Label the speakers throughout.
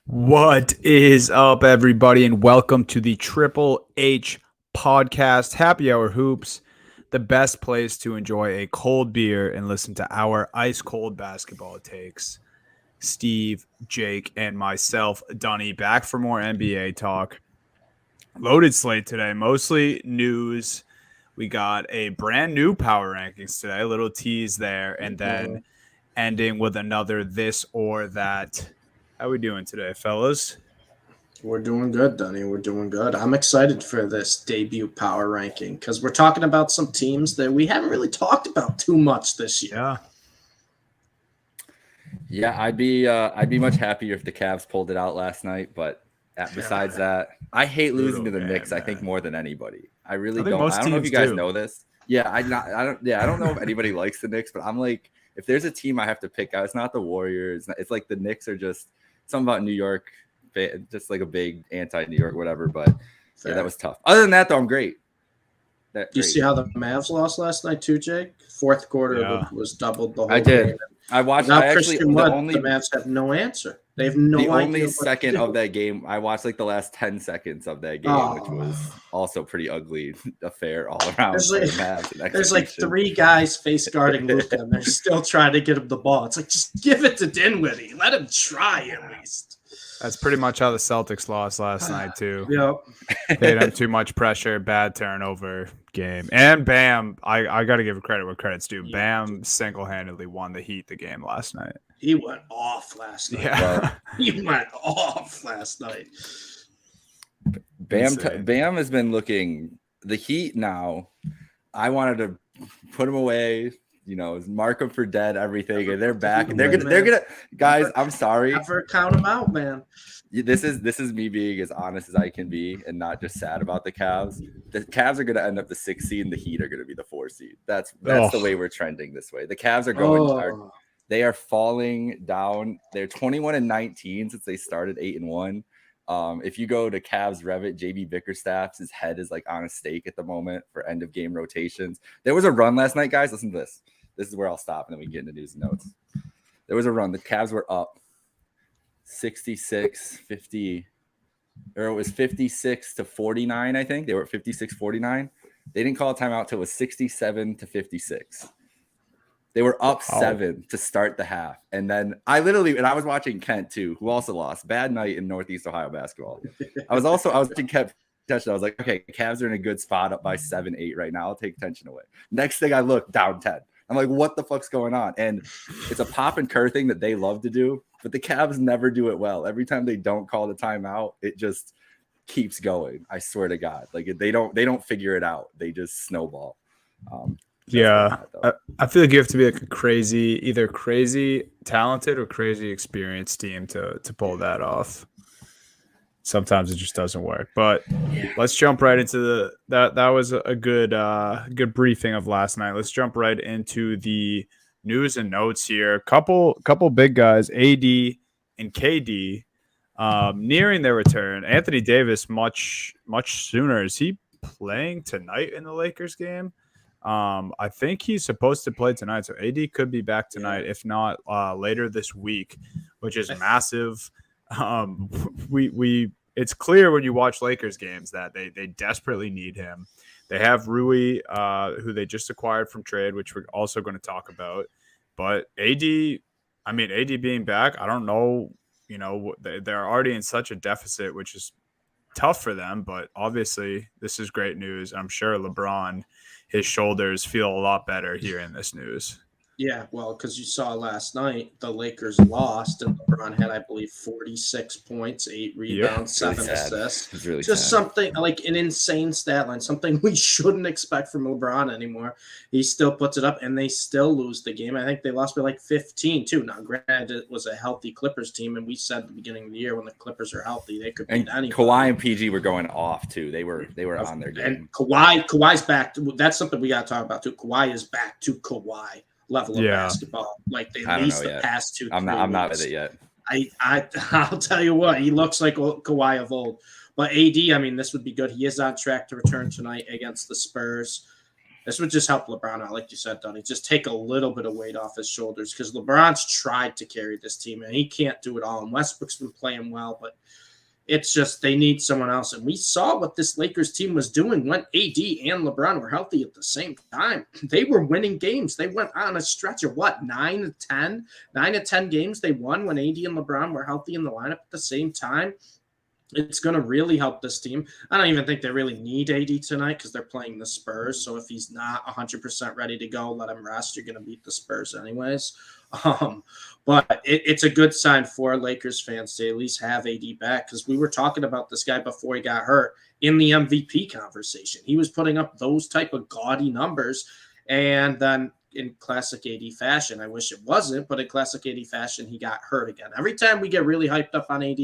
Speaker 1: What is up, everybody, and welcome to the Triple H podcast, Happy Hour Hoops, the best place to enjoy a cold beer and listen to our ice cold basketball takes. Steve, Jake, and myself, Dunny, back for more NBA talk. Loaded slate today, mostly news. We got a brand new power rankings today, a little tease there, and then ending with another this or that. How we doing today, fellas?
Speaker 2: We're doing good, Dunny. We're doing good. I'm excited for this debut power ranking because we're talking about some teams that we haven't really talked about too much this year.
Speaker 3: Yeah, I'd be much happier if the Cavs pulled it out last night. But besides that, I hate losing to the Knicks. I think more than anybody. I really don't. I don't know if you guys know this. Yeah, I don't know if anybody likes the Knicks, but I'm like, if there's a team I have to pick out, it's not the Warriors. It's like the Knicks are just something about New York, just like a big anti-New York, whatever. But yeah, that was tough. Other than that, though, I'm great.
Speaker 2: Do you see how the Mavs lost last night too, Jake? Fourth quarter was doubled the whole
Speaker 3: I did.
Speaker 2: game.
Speaker 3: I watched.
Speaker 2: Now
Speaker 3: I actually,
Speaker 2: the Mavs have no answer. They have no idea.
Speaker 3: The only second of that game, I watched like the last 10 seconds of that game, which was also pretty ugly affair all around.
Speaker 2: There's like three guys face guarding Luka, and they're still trying to get him the ball. It's like, just give it to Dinwiddie. Let him try at least.
Speaker 1: That's pretty much how the Celtics lost last night too.
Speaker 2: Yep.
Speaker 1: They had too much pressure, bad turnover game. And Bam, I got to give credit where credit's due. Bam single-handedly won the Heat the game last night.
Speaker 2: He went off last night.
Speaker 1: Yeah.
Speaker 2: He went off last night.
Speaker 3: Bam has been looking the Heat now. I wanted to put him away, mark them for dead, everything, and they're back. And they're gonna guys. I'm sorry.
Speaker 2: Never count them out, man.
Speaker 3: This is me being as honest as I can be, and not just sad about the Cavs. The Cavs are gonna end up the 6th seed, and the Heat are gonna be the 4th seed. That's the way we're trending this way. The Cavs are going. They are falling down. They're 21-19 since they started 8-1. If you go to Cavs Revit, JB Bickerstaff's head is like on a stake at the moment for end of game rotations. There was a run last night, guys. Listen to this. This is where I'll stop, and then we get into news and notes. There was a run. The Cavs were up 66-50, or it was 56-49, I think. They were at 56-49. They didn't call a timeout till it was 67-56. They were up 7 to start the half. And then I was watching Kent too, who also lost. Bad night in Northeast Ohio basketball. I was watching Kent touchdown. I was like, okay, Cavs are in a good spot up by 7-8 right now. I'll take tension away. Next thing I look, down 10. I'm like, what the fuck's going on? And it's a Pop and Kerr thing that they love to do, but the Cavs never do it well. Every time they don't call the timeout, it just keeps going. I swear to God. Like they don't figure it out. They just snowball.
Speaker 1: Yeah, I feel like you have to be like either crazy talented or crazy experienced team to pull that off. Sometimes it just doesn't work. But let's jump right into that was a good briefing of last night. Let's jump right into the news and notes here. Couple big guys, AD and KD, nearing their return. Anthony Davis much sooner. Is he playing tonight in the Lakers game? I think he's supposed to play tonight, so AD could be back tonight, if not later this week, which is massive. It's clear when you watch Lakers games that they desperately need him. They have Rui, who they just acquired from trade, which we're also going to talk about. But AD being back, I don't know. They're already in such a deficit, which is tough for them. But obviously, this is great news. I'm sure LeBron, his shoulders feel a lot better hearing this news.
Speaker 2: Yeah, well, because you saw last night the Lakers lost, and LeBron had, I believe, 46 points, 8 rebounds, 7 assists.
Speaker 3: It's really
Speaker 2: just
Speaker 3: sad.
Speaker 2: Something like an insane stat line, something we shouldn't expect from LeBron anymore. He still puts it up, and they still lose the game. I think they lost by like 15 too. Now, granted, it was a healthy Clippers team, and we said at the beginning of the year when the Clippers are healthy, they could beat anybody.
Speaker 3: Kawhi and PG were going off too. They were on their game.
Speaker 2: And Kawhi's back. That's something we got to talk about too. Kawhi is back to Kawhi level of basketball, like at least the past 2
Speaker 3: I'm not with it yet.
Speaker 2: I'll tell you what, he looks like Kawhi of old. But AD, I mean, this would be good. He is on track to return tonight against the Spurs. This would just help LeBron out, like you said, Donnie. Just take a little bit of weight off his shoulders because LeBron's tried to carry this team, and he can't do it all. And Westbrook's been playing well, but it's just they need someone else. And we saw what this Lakers team was doing when AD and LeBron were healthy at the same time. They were winning games. They went on a stretch of 9 to 10 games they won when AD and LeBron were healthy in the lineup at the same time. It's going to really help this team. I don't even think they really need AD tonight because they're playing the Spurs. So if he's not 100% ready to go, let him rest. You're going to beat the Spurs anyways. But it's a good sign for Lakers fans to at least have AD back because we were talking about this guy before he got hurt in the MVP conversation. He was putting up those type of gaudy numbers, and then in classic AD fashion, I wish it wasn't, but in classic AD fashion, he got hurt again. Every time we get really hyped up on AD,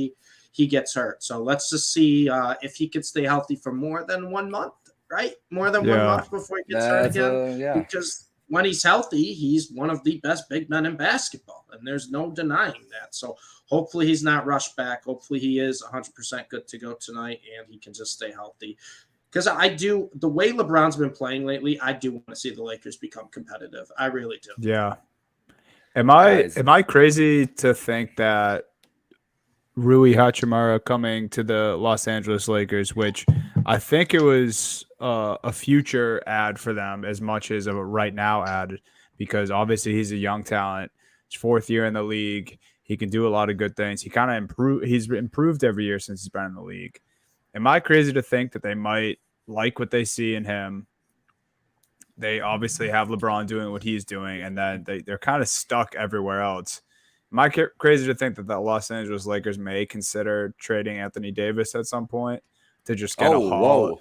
Speaker 2: he gets hurt. So let's just see if he can stay healthy for more than 1 month, right? More than 1 month before he gets hurt again. Because when he's healthy, he's one of the best big men in basketball, and there's no denying that. So hopefully he's not rushed back. Hopefully he is 100% good to go tonight, and he can just stay healthy. Because the way LeBron's been playing lately, I do want to see the Lakers become competitive. I really do.
Speaker 1: Yeah. Am I crazy to think that Rui Hachimura coming to the Los Angeles Lakers, which I think it was a future ad for them as much as a right now ad, because obviously he's a young talent. His 4th year in the league. He can do a lot of good things. He's improved every year since he's been in the league. Am I crazy to think that they might like what they see in him? They obviously have LeBron doing what he's doing, and then they're kind of stuck everywhere else. Am I crazy to think that the Los Angeles Lakers may consider trading Anthony Davis at some point to just get a haul?
Speaker 3: Whoa.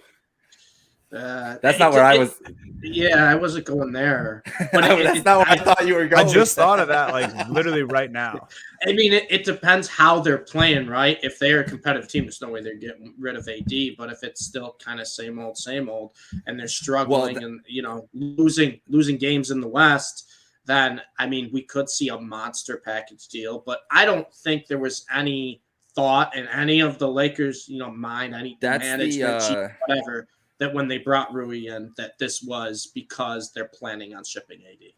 Speaker 3: That's not where I was.
Speaker 2: Yeah, I wasn't going there. But
Speaker 3: that's not where I thought you were going.
Speaker 1: I just thought of that like literally right now.
Speaker 2: I mean, it depends how they're playing, right? If they're a competitive team, there's no way they're getting rid of AD. But if it's still kind of same old, and they're struggling and losing games in the West, then I mean we could see a monster package deal. But I don't think there was any thought in any of the Lakers, mind, any management, whatever, that when they brought Rui in, that this was because they're planning on shipping AD.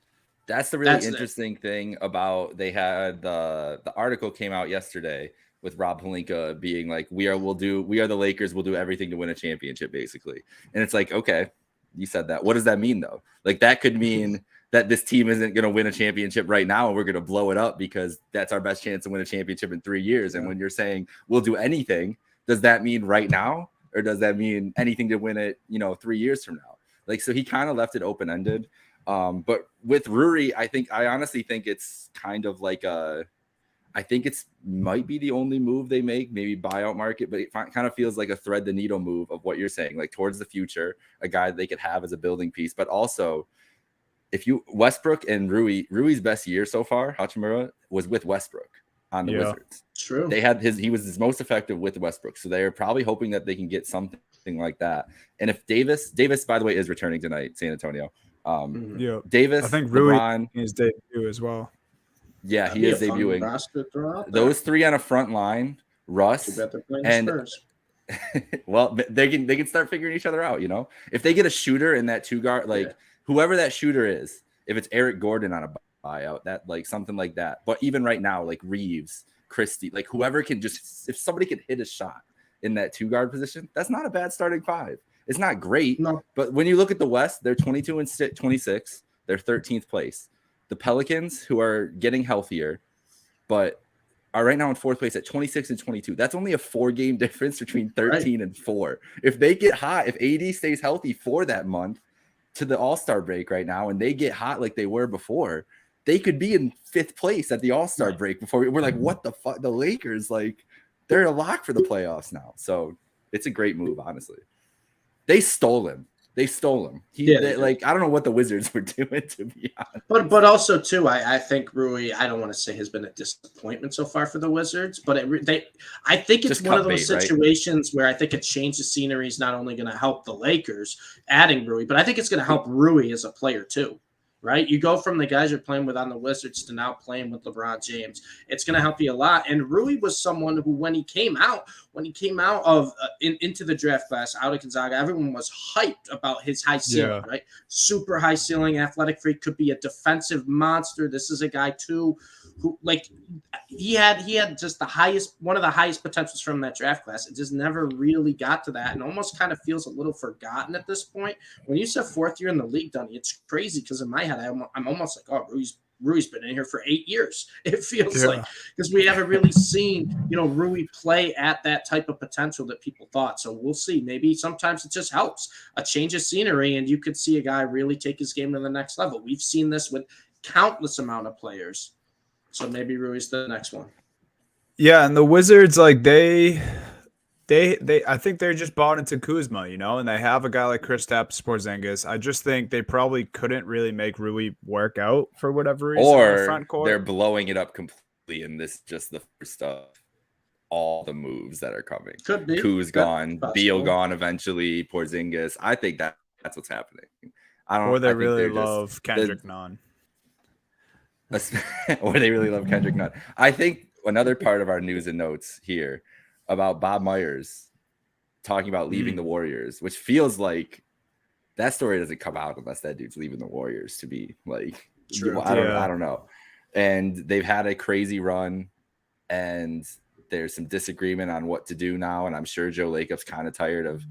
Speaker 3: That's the really interesting thing about they had the article came out yesterday with Rob Pelinka being like, we are the Lakers, we'll do everything to win a championship, basically. And it's like, okay, you said that. What does that mean though? Like that could mean that this team isn't going to win a championship right now and we're going to blow it up because that's our best chance to win a championship in 3 years. And when you're saying we'll do anything, does that mean right now? Or does that mean anything to win it, 3 years from now? Like, so he kind of left it open-ended. But with Rui, I honestly think it's kind of like I think it's might be the only move they make, maybe buyout market, but it kind of feels like a thread the needle move of what you're saying, like towards the future, a guy they could have as a building piece. But also, if Westbrook and Rui's best year so far, Hachimura, was with Westbrook on the Wizards.
Speaker 2: True.
Speaker 3: He was his most effective with Westbrook. So they're probably hoping that they can get something like that. And if Davis, by the way, is returning tonight, San Antonio. Davis,
Speaker 1: I think
Speaker 3: LeBron,
Speaker 1: Rui is debut as well.
Speaker 3: Yeah, he is debuting. Those three on a front line, Russ, and well, they can start figuring each other out. If they get a shooter in that 2 guard, whoever that shooter is, if it's Eric Gordon on a buyout, that like something like that. But even right now, like Reeves, Christie, like whoever can if somebody can hit a shot in that 2 guard position, that's not a bad starting 5. It's not great, but when you look at the West, they're 22 and 26. They're 13th place. The Pelicans, who are getting healthier, but are right now in 4th place at 26 and 22. That's only a 4-game difference between 13 and 4. If they get hot, if AD stays healthy for that month to the All-Star break right now, and they get hot like they were before, they could be in 5th place at the All-Star break before we're like, what the fuck? The Lakers, like, they're a lock for the playoffs now. So it's a great move, honestly. They stole him. I don't know what the Wizards were doing, to be honest.
Speaker 2: But also too, I think Rui, I don't want to say has been a disappointment so far for the Wizards, but I think it's one of those situations where I think a change of scenery is not only going to help the Lakers adding Rui, but I think it's going to help Rui as a player too. right? You go from the guys you're playing with on the Wizards to now playing with LeBron James. It's going to help you a lot. And Rui was someone who, when he came out of into the draft class out of Gonzaga, everyone was hyped about his high ceiling, right? Super high ceiling, athletic freak, could be a defensive monster. This is a guy too who, like, he had just one of the highest potentials from that draft class. It just never really got to that, and almost kind of feels a little forgotten at this point. When you said fourth year in the league, Dunny, it's crazy because in my head I'm almost like, oh, Rui's been in here for 8 years. It feels like, because we haven't really seen, Rui play at that type of potential that people thought. So we'll see. Maybe sometimes it just helps a change of scenery, and you could see a guy really take his game to the next level. We've seen this with countless amount of players. So maybe Rui's the next one.
Speaker 1: Yeah, and the Wizards, like they I think they're just bought into Kuzma, and they have a guy like Kristaps Porzingis. I just think they probably couldn't really make Rui work out for whatever reason.
Speaker 3: Or
Speaker 1: the front court.
Speaker 3: They're blowing it up completely, and this just the first of all the moves that are coming.
Speaker 2: Could be.
Speaker 3: Kuz gone, Beal gone eventually, Porzingis. I think that's what's happening.
Speaker 1: Or they really love Kendrick Nunn.
Speaker 3: Or they really love Kendrick Nunn. I think another part of our news and notes here about Bob Myers talking about leaving the Warriors, which feels like that story doesn't come out unless that dude's leaving the Warriors, to be like,
Speaker 2: true.
Speaker 3: I don't know. And they've had a crazy run, and there's some disagreement on what to do now. And I'm sure Joe Lacob's kind of tired of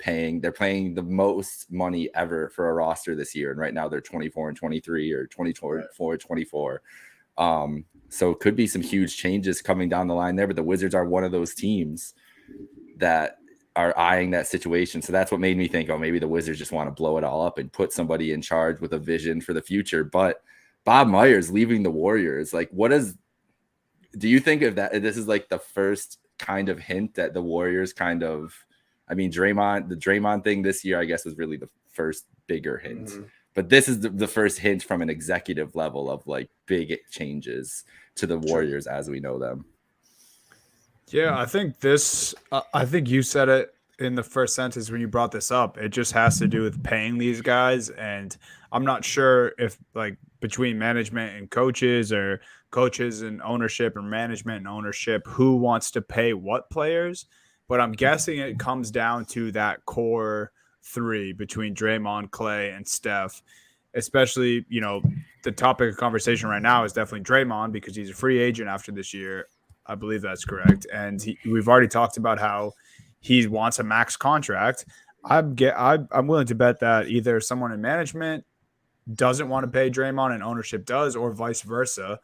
Speaker 3: they're paying the most money ever for a roster this year. And right now they're 24-23 or 24-24. So it could be some huge changes coming down the line there, but the Wizards are one of those teams that are eyeing that situation. So that's what made me think, oh, maybe the Wizards just want to blow it all up and put somebody in charge with a vision for the future. But Bob Myers leaving the Warriors, like, do you think of that? This is like the first kind of hint that the Warriors the Draymond thing this year, I guess, was really the first bigger hint. Mm-hmm. But this is the first hint from an executive level of like big changes to the Warriors as we know them.
Speaker 1: Yeah, I think you said it in the first sentence when you brought this up. It just has to do with paying these guys. And I'm not sure if, like, between management and coaches, or coaches and ownership, or management and ownership, who wants to pay what players. But I'm guessing it comes down to that core three between Draymond, Klay, and Steph. Especially, the topic of conversation right now is definitely Draymond, because he's a free agent after this year. I believe that's correct. And we've already talked about how he wants a max contract. I'm willing to bet that either someone in management doesn't want to pay Draymond and ownership does, or vice versa.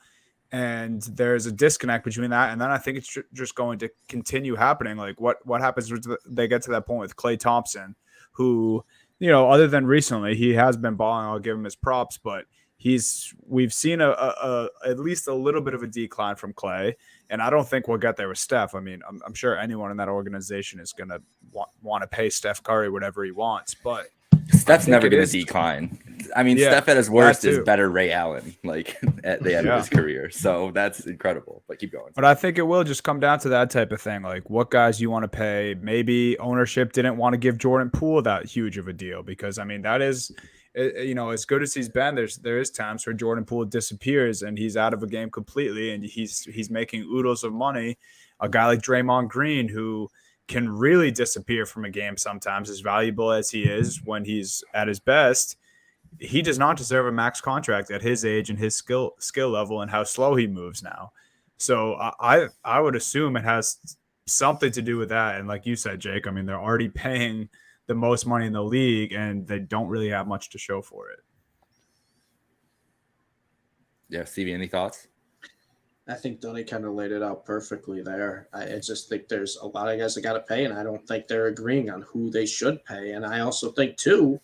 Speaker 1: And there's a disconnect between that. And then I think it's just going to continue happening. Like what happens when they get to that point with Klay Thompson, who, other than recently, he has been balling. I'll give him his props, but we've seen at least a little bit of a decline from Klay. And I don't think we'll get there with Steph. I mean, I'm sure anyone in that organization is going to want to pay Steph Curry whatever he wants, but
Speaker 3: Steph's never going to decline. I mean, Steph at his worst is better Ray Allen, like at the end of his career. So that's incredible. But keep going.
Speaker 1: But I think it will just come down to that type of thing. Like, what guys you want to pay. Maybe ownership didn't want to give Jordan Poole that huge of a deal, because, I mean, that is, as good as he's been, there is times where Jordan Poole disappears and he's out of a game completely, and he's making oodles of money. A guy like Draymond Green, who can really disappear from a game sometimes, as valuable as he is when he's at his best, he does not deserve a max contract at his age and his skill level and how slow he moves now. So I would assume it has something to do with that. And like you said, Jake, I mean, they're already paying the most money in the league, and they don't really have much to show for it.
Speaker 3: Yeah, Stevie, any thoughts?
Speaker 2: I think Donnie kind of laid it out perfectly there. I just think there's a lot of guys that got to pay, and I don't think they're agreeing on who they should pay. And I also think, too,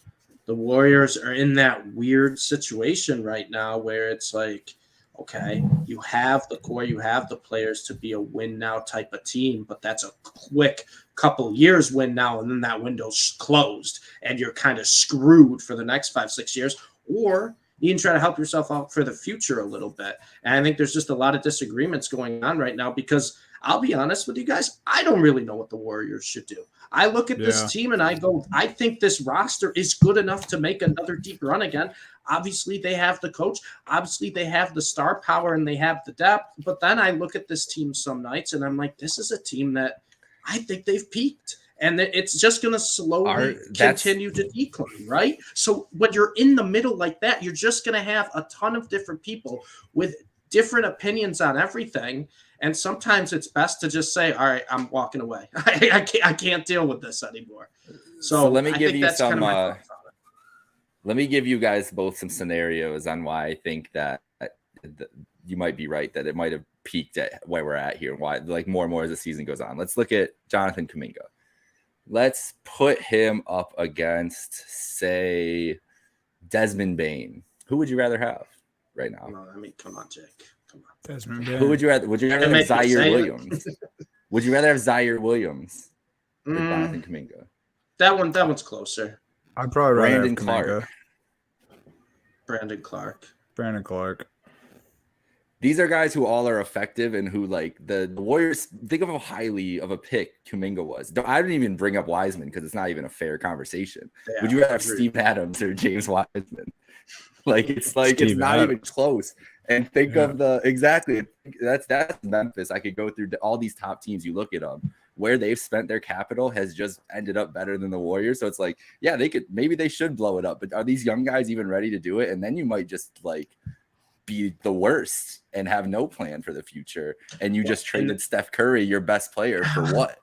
Speaker 2: the Warriors are in that weird situation right now where it's like, okay, you have the core, you have the players to be a win now type of team, but that's a quick couple years win now, and then that window's closed, and you're kind of screwed for the next 5-6 years. Or you can try to help yourself out for the future a little bit. And I think there's just a lot of disagreements going on right now, because I'll be honest with you guys, I don't really know what the Warriors should do. I look at this team and I go, I think this roster is good enough to make another deep run again. Obviously, they have the coach. Obviously, they have the star power and they have the depth. But then I look at this team some nights and I'm like, this is a team that I think they've peaked. And it's just going to slowly continue to decline, right? So when you're in the middle like that, you're just going to have a ton of different people with different opinions on everything. And sometimes it's best to just say, all right, I'm walking away. I can't deal with this anymore. So
Speaker 3: let me give you some. Let me give you guys both some scenarios on why I think that you might be right, that it might have peaked at where we're at here, and why, like, more and more as the season goes on. Let's look at Jonathan Kuminga. Let's put him up against, say, Desmond Bane. Who would you rather have right now?
Speaker 2: No, I mean, come on, Jake. Come on.
Speaker 1: Desmond Bane.
Speaker 3: Who would you rather? Would you rather have Zaire Williams? Would you rather have Zaire Williams or Jonathan Kuminga?
Speaker 2: That one's closer.
Speaker 1: I'd probably rather
Speaker 3: Brandon Clark.
Speaker 2: Brandon Clark.
Speaker 3: These are guys who all are effective and who, like, the Warriors, think of how highly of a pick Kuminga was. I didn't even bring up Wiseman because it's not even a fair conversation. Yeah, would you rather have Steve Adams or James Wiseman? Like, it's like Steve it's not Adams. Even close. And think of that's Memphis. I could go through all these top teams. You look at them, where they've spent their capital has just ended up better than the Warriors. So it's like, yeah, maybe they should blow it up, but are these young guys even ready to do it? And then you might just, like, be the worst and have no plan for the future. And you just traded Steph Curry, your best player, for what?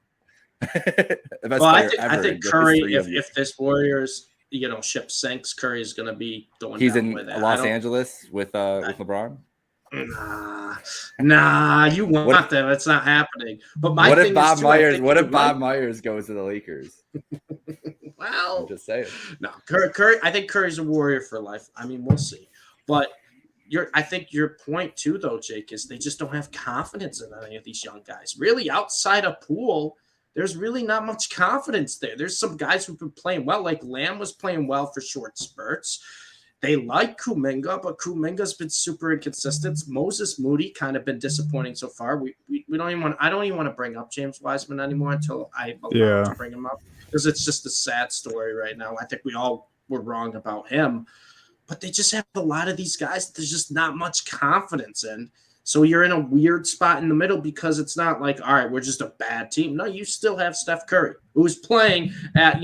Speaker 2: I think Curry, if this Warriors, ship sinks, Curry is going to be going.
Speaker 3: He's
Speaker 2: down
Speaker 3: in
Speaker 2: with it.
Speaker 3: Los Angeles with LeBron.
Speaker 2: Nah, you want them. It's not happening. But what if Bob
Speaker 3: Myers goes to the Lakers?
Speaker 2: Well,
Speaker 3: I'm just saying.
Speaker 2: No, Curry. I think Curry's a Warrior for life. I mean, we'll see. But I think your point too, though, Jake, is they just don't have confidence in any of these young guys. Really, outside of Poole, there's really not much confidence there. There's some guys who've been playing well, like Lamb was playing well for short spurts. They like Kuminga, but Kuminga's been super inconsistent. Moses Moody kind of been disappointing so far. We don't even want. I don't even want to bring up James Wiseman anymore until I allow to bring him up, because it's just a sad story right now. I think we all were wrong about him, but they just have a lot of these guys that there's just not much confidence in. So you're in a weird spot in the middle, because it's not like, all right, we're just a bad team. No, you still have Steph Curry, who's playing at,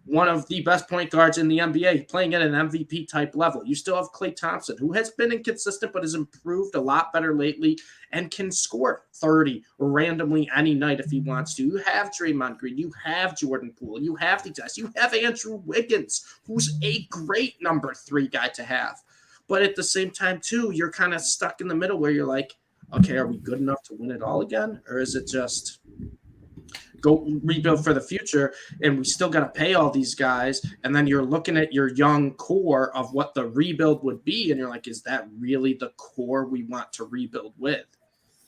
Speaker 2: one of the best point guards in the NBA, playing at an MVP type level. You still have Klay Thompson, who has been inconsistent but has improved a lot better lately and can score 30 randomly any night if he wants to. You have Draymond Green. You have Jordan Poole. You have these guys. You have Andrew Wiggins, who's a great number 3 guy to have. But at the same time, too, you're kind of stuck in the middle where you're like, okay, are we good enough to win it all again? Or is it just go rebuild for the future and we still got to pay all these guys? And then you're looking at your young core of what the rebuild would be. And you're like, is that really the core we want to rebuild with?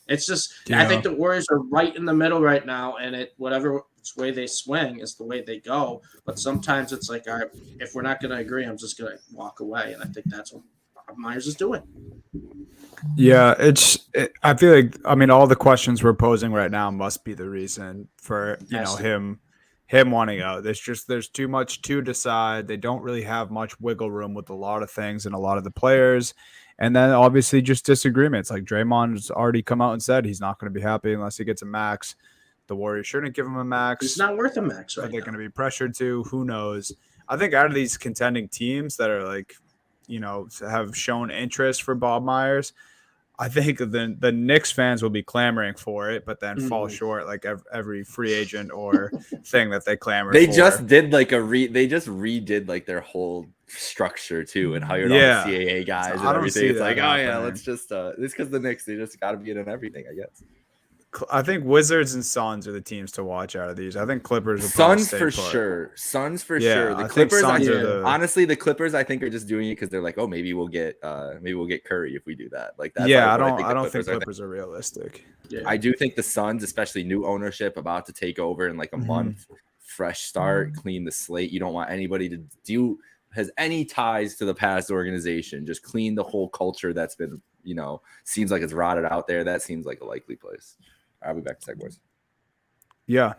Speaker 2: It's just, I think the Warriors are right in the middle right now. And whatever way they swing is the way they go. But sometimes it's like, all right, if we're not going to agree, I'm just going to walk away. And I think that's what Myers is doing.
Speaker 1: Yeah, I feel like, all the questions we're posing right now must be the reason for him wanting out. There's too much to decide. They don't really have much wiggle room with a lot of things and a lot of the players, and then obviously just disagreements. Like Draymond's already come out and said he's not going to be happy unless he gets a max. The Warriors shouldn't give him a max.
Speaker 2: He's not worth a max, right?
Speaker 1: Are they going to be pressured to? Who knows? I think out of these contending teams that are like, have shown interest for Bob Myers, I think the Knicks fans will be clamoring for it, but then fall short like every free agent or thing that they clamor for.
Speaker 3: They just did like they just redid like their whole structure too, and hired all the CAA guys and everything. It's like, let's just it's because the Knicks, they just got to be in everything, I guess.
Speaker 1: I think Wizards and Suns are the teams to watch out of these. I think Clippers are
Speaker 3: Suns for sure. Suns for sure. The Clippers, honestly, the Clippers I think are just doing it because they're like, oh, maybe we'll get Curry if we do that. Like that.
Speaker 1: Yeah, I don't think Clippers are realistic.
Speaker 3: Yeah. I do think the Suns, especially new ownership, about to take over in like a month, fresh start, clean the slate. You don't want anybody to has any ties to the past organization. Just clean the whole culture that's been, seems like it's rotted out there. That seems like a likely place. I'll be back to sec, boys.
Speaker 1: Yeah.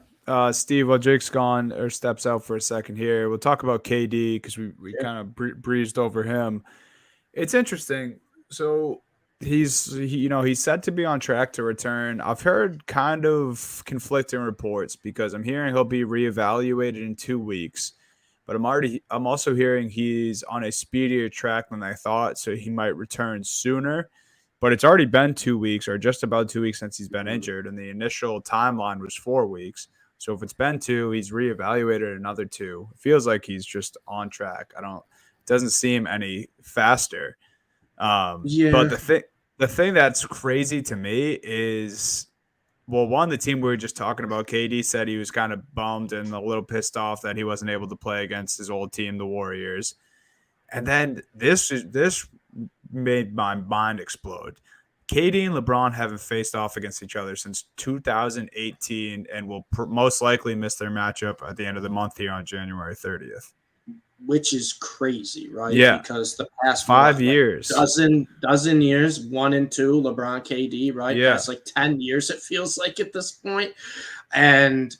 Speaker 1: Steve, while Jake's gone or steps out for a second here, we'll talk about KD because we kind of breezed over him. It's interesting. So he's said to be on track to return. I've heard kind of conflicting reports because I'm hearing he'll be reevaluated in 2 weeks, but I'm also hearing he's on a speedier track than I thought, so he might return sooner. But it's already been 2 weeks or just about 2 weeks since he's been injured, and the initial timeline was 4 weeks. So if it's been 2, he's reevaluated another 2. It feels like he's just on track. It doesn't seem any faster. But the thing that's crazy to me is, well, one, the team we were just talking about, KD said he was kind of bummed and a little pissed off that he wasn't able to play against his old team, the Warriors. And then this made my mind explode. KD and LeBron haven't faced off against each other since 2018 and will most likely miss their matchup at the end of the month here on January 30th.
Speaker 2: Which is crazy, right?
Speaker 1: Yeah.
Speaker 2: Because the past
Speaker 1: 5 years,
Speaker 2: dozen years, 1 and 2, LeBron, KD, right?
Speaker 1: Yeah.
Speaker 2: Past like 10 years, it feels like at this point. And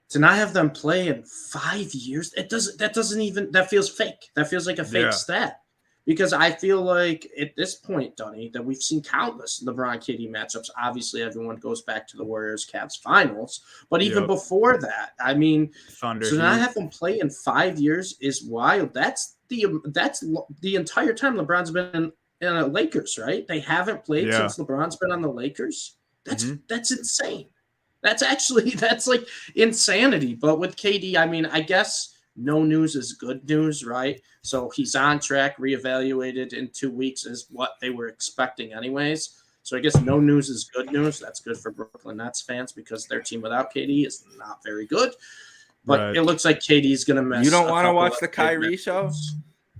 Speaker 2: to not have them play in 5 years, that feels fake. That feels like a fake stat. Because I feel like at this point, Dunny, that we've seen countless LeBron KD matchups. Obviously, everyone goes back to the Warriors Cavs finals. But even before that, I mean,
Speaker 1: Thunder.
Speaker 2: So not have them play in 5 years is wild. That's the entire time LeBron's been in the Lakers, right? They haven't played since LeBron's been on the Lakers. That's insane. That's like insanity. But with KD, I mean, I guess no news is good news, right? So he's on track, reevaluated in 2 weeks is what they were expecting anyways. So I guess no news is good news. That's good for Brooklyn Nets fans because their team without KD is not very good. But it looks like KD's going to mess.
Speaker 3: You don't want to watch the Kyrie show?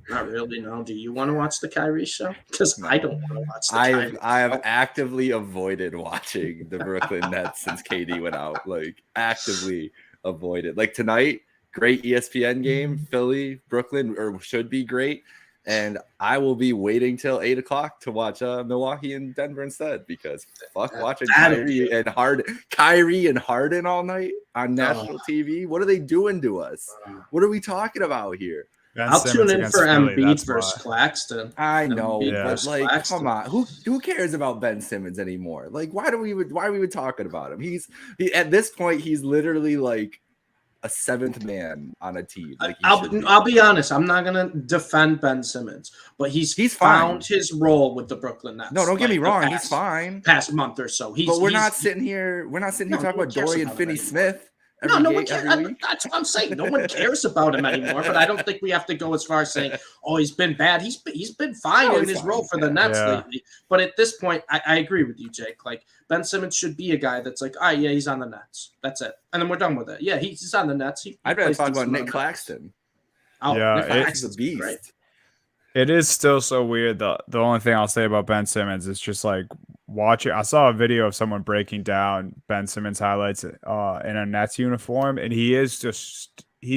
Speaker 2: Not really, no. Do you want to watch the Kyrie show? Because I don't want to watch the Kyrie show.
Speaker 3: I have actively avoided watching the Brooklyn Nets since KD went out. Like, actively avoided. Like, tonight, great ESPN game, Philly, Brooklyn, or should be great. And I will be waiting till 8 o'clock to watch Milwaukee and Denver instead because fuck watching Kyrie and Harden all night on national TV. What are they doing to us? What are we talking about here?
Speaker 2: I'll tune in for Embiid versus Claxton.
Speaker 3: I know, but like, Claxton. Come on, who cares about Ben Simmons anymore? Like, why are we even talking about him? He at this point, he's literally like a 7th man on a team. Like
Speaker 2: I'll be honest. I'm not gonna defend Ben Simmons, but he's found his role with the Brooklyn Nets.
Speaker 3: No, don't get me wrong. He's fine.
Speaker 2: Past month or so.
Speaker 3: But we're not sitting here talking about Dorian Finney-Smith. No one cares.
Speaker 2: That's what I'm saying. No one cares about him anymore. But I don't think we have to go as far as saying, "Oh, he's been bad." He's been fine in his role for the Nets lately. But at this point, I agree with you, Jake. Like Ben Simmons should be a guy that's like, "All right, yeah, he's on the Nets. That's it," and then we're done with it. Yeah, he's on the Nets.
Speaker 3: I'd rather talk about Nick Claxton.
Speaker 2: Oh,
Speaker 1: yeah,
Speaker 2: Claxton's
Speaker 3: a beast.
Speaker 2: Great.
Speaker 1: It is still so weird. The only thing I'll say about Ben Simmons is just like watching. I saw a video of someone breaking down Ben Simmons highlights in a Nets uniform, and he's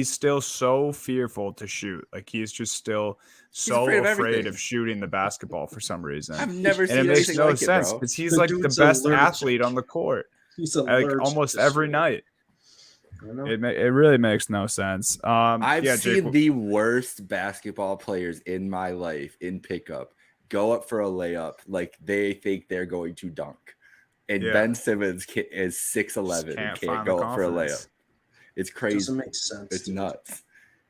Speaker 1: still so fearful to shoot. Like he's just still so afraid of shooting the basketball for some reason.
Speaker 3: I've never seen
Speaker 1: it makes
Speaker 3: anything
Speaker 1: no
Speaker 3: like
Speaker 1: sense because he's like the best athlete on the court.
Speaker 2: He's
Speaker 1: like almost every night. It really makes no sense.
Speaker 3: I've seen the worst basketball players in my life in pickup go up for a layup like they think they're going to dunk. And Ben Simmons is 6'11" and can't go up for a layup. It's crazy.
Speaker 2: It doesn't make sense.
Speaker 3: It's nuts.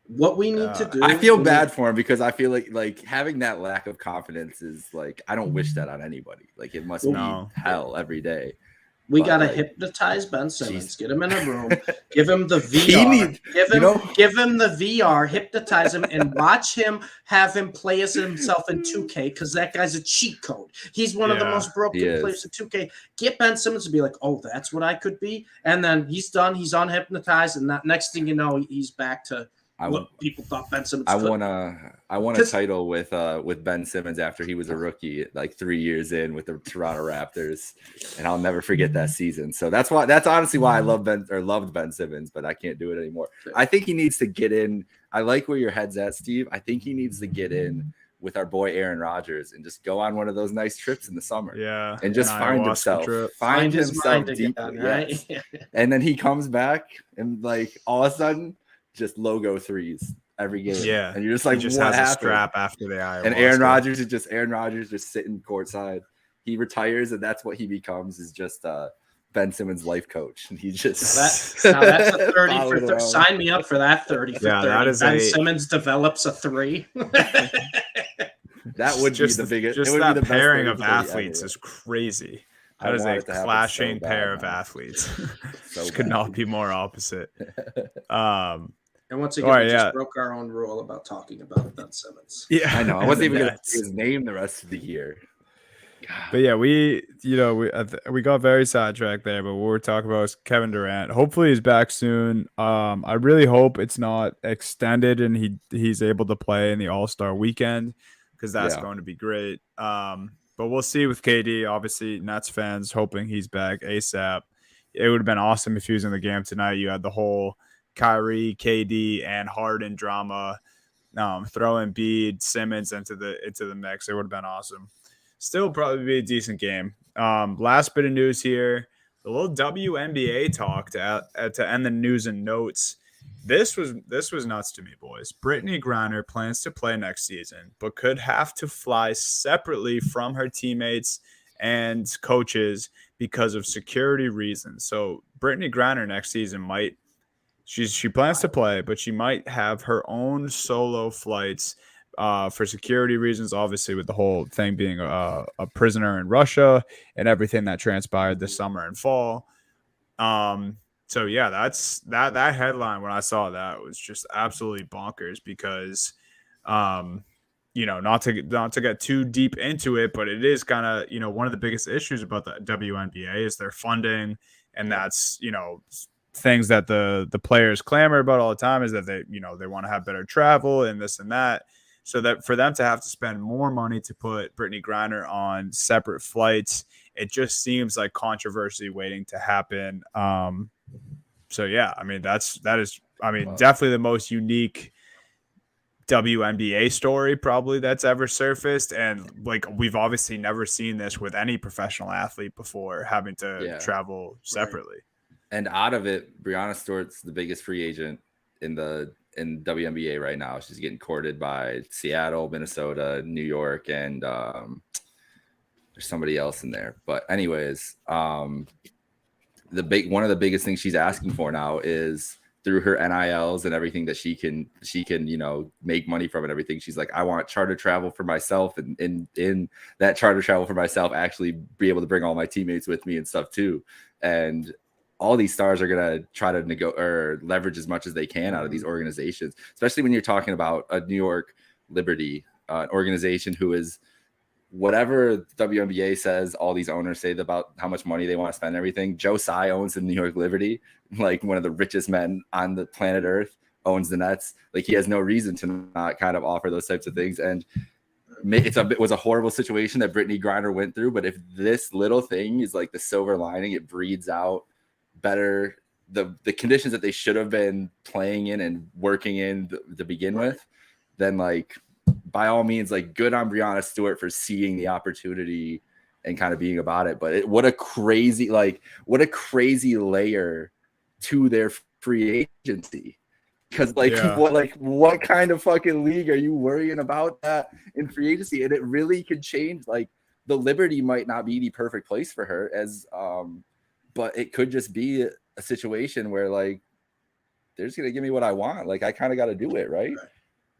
Speaker 2: What we need to do.
Speaker 3: I feel bad for him because I feel like having that lack of confidence is like I don't wish that on anybody. Like it must be hell every day.
Speaker 2: We got to hypnotize Ben Simmons, get him in a room, give him the VR, give him the VR, hypnotize him, and watch him have him play as himself in 2K because that guy's a cheat code. He's one of the most broken players in 2K. Get Ben Simmons to be like, oh, that's what I could be. And then he's done. He's unhypnotized. And that next thing you know, he's back to what people thought Ben Simmons could.
Speaker 3: I won a title with Ben Simmons after he was a rookie, like 3 years in with the Toronto Raptors, and I'll never forget that season. So that's honestly why I loved Ben Simmons, but I can't do it anymore. I think he needs to get in. I like where your head's at, Steve. I think he needs to get in with our boy Aaron Rodgers and just go on one of those nice trips in the summer.
Speaker 1: Yeah.
Speaker 3: And just find himself.
Speaker 1: Trip.
Speaker 3: Find
Speaker 2: his
Speaker 3: himself
Speaker 2: mind
Speaker 3: deeply.
Speaker 2: again, right?
Speaker 3: Yes. And then he comes back and like all of a sudden just logo threes every game.
Speaker 1: Yeah.
Speaker 3: And you're just like,
Speaker 1: he just
Speaker 3: what
Speaker 1: has
Speaker 3: happened?
Speaker 1: A strap after the ayahuasca.
Speaker 3: And Aaron Rodgers just sitting courtside. He retires and that's what he becomes, is just Ben Simmons' life coach, and he just
Speaker 2: that's a 30 for 30. Sign me up for that 30 for 30.
Speaker 1: That is
Speaker 2: Ben Simmons develops a 3.
Speaker 3: That would
Speaker 1: just
Speaker 3: be the biggest.
Speaker 1: Just
Speaker 3: it would
Speaker 1: that
Speaker 3: be the
Speaker 1: pairing
Speaker 3: best
Speaker 1: of athletes is crazy. That is a clashing pair of athletes. Just could not be more opposite.
Speaker 2: And once again, we just broke our own rule about talking about Ben Simmons.
Speaker 3: Yeah, I know. I wasn't even going to say his name the rest of the year.
Speaker 1: God. But yeah, we got very sidetracked there. But what we're talking about is Kevin Durant. Hopefully, he's back soon. I really hope it's not extended and he's able to play in the All-Star weekend, because that's going to be great. But we'll see with KD. Obviously, Nets fans hoping he's back ASAP. It would have been awesome if he was in the game tonight. You had the whole Kyrie, KD, and Harden drama. Throw Embiid, Simmons into the mix. It would have been awesome. Still probably be a decent game. Last bit of news here. The little WNBA talk to end the news and notes. This was nuts to me, boys. Brittany Griner plans to play next season, but could have to fly separately from her teammates and coaches because of security reasons. So Brittany Griner next season she plans to play, but she might have her own solo flights for security reasons, obviously, with the whole thing being a prisoner in Russia and everything that transpired this summer and fall. So yeah, that's that headline when I saw that was just absolutely bonkers, because not to get too deep into it, but it is kind of, one of the biggest issues about the WNBA is their funding, and that's, things that the players clamor about all the time, is that they want to have better travel and this and that. So that for them to have to spend more money to put Brittany Griner on separate flights, it just seems like controversy waiting to happen. So yeah, I mean, that is definitely the most unique WNBA story probably that's ever surfaced, and like we've obviously never seen this with any professional athlete before, having to travel separately.
Speaker 3: Right. And out of it, Breanna Stewart's the biggest free agent in WNBA right now. She's getting courted by Seattle, Minnesota, New York, and there's somebody else in there. But anyways, one of the biggest things she's asking for now is through her NILs and everything that she can make money from and everything. She's like, I want charter travel for myself, and in that charter travel for myself, actually be able to bring all my teammates with me and stuff too. And all these stars are going to try to leverage as much as they can out of these organizations, especially when you're talking about a New York Liberty, an organization who is whatever WNBA says, all these owners say about how much money they want to spend and everything. Joe Tsai owns the New York Liberty, like one of the richest men on the planet Earth, owns the Nets. Like, he has no reason to not kind of offer those types of things. And it was a horrible situation that Brittany Griner went through. But if this little thing is like the silver lining, it breeds out better the conditions that they should have been playing in and working in to begin with, then like by all means, like good on Breanna Stewart for seeing the opportunity and kind of being about it. But what a crazy layer to their free agency. Because what kind of fucking league are you worrying about that in free agency? And it really could change. Like, the Liberty might not be the perfect place for her, but it could just be a situation where like they're just gonna give me what I want. Like, I kind of got to do it, right?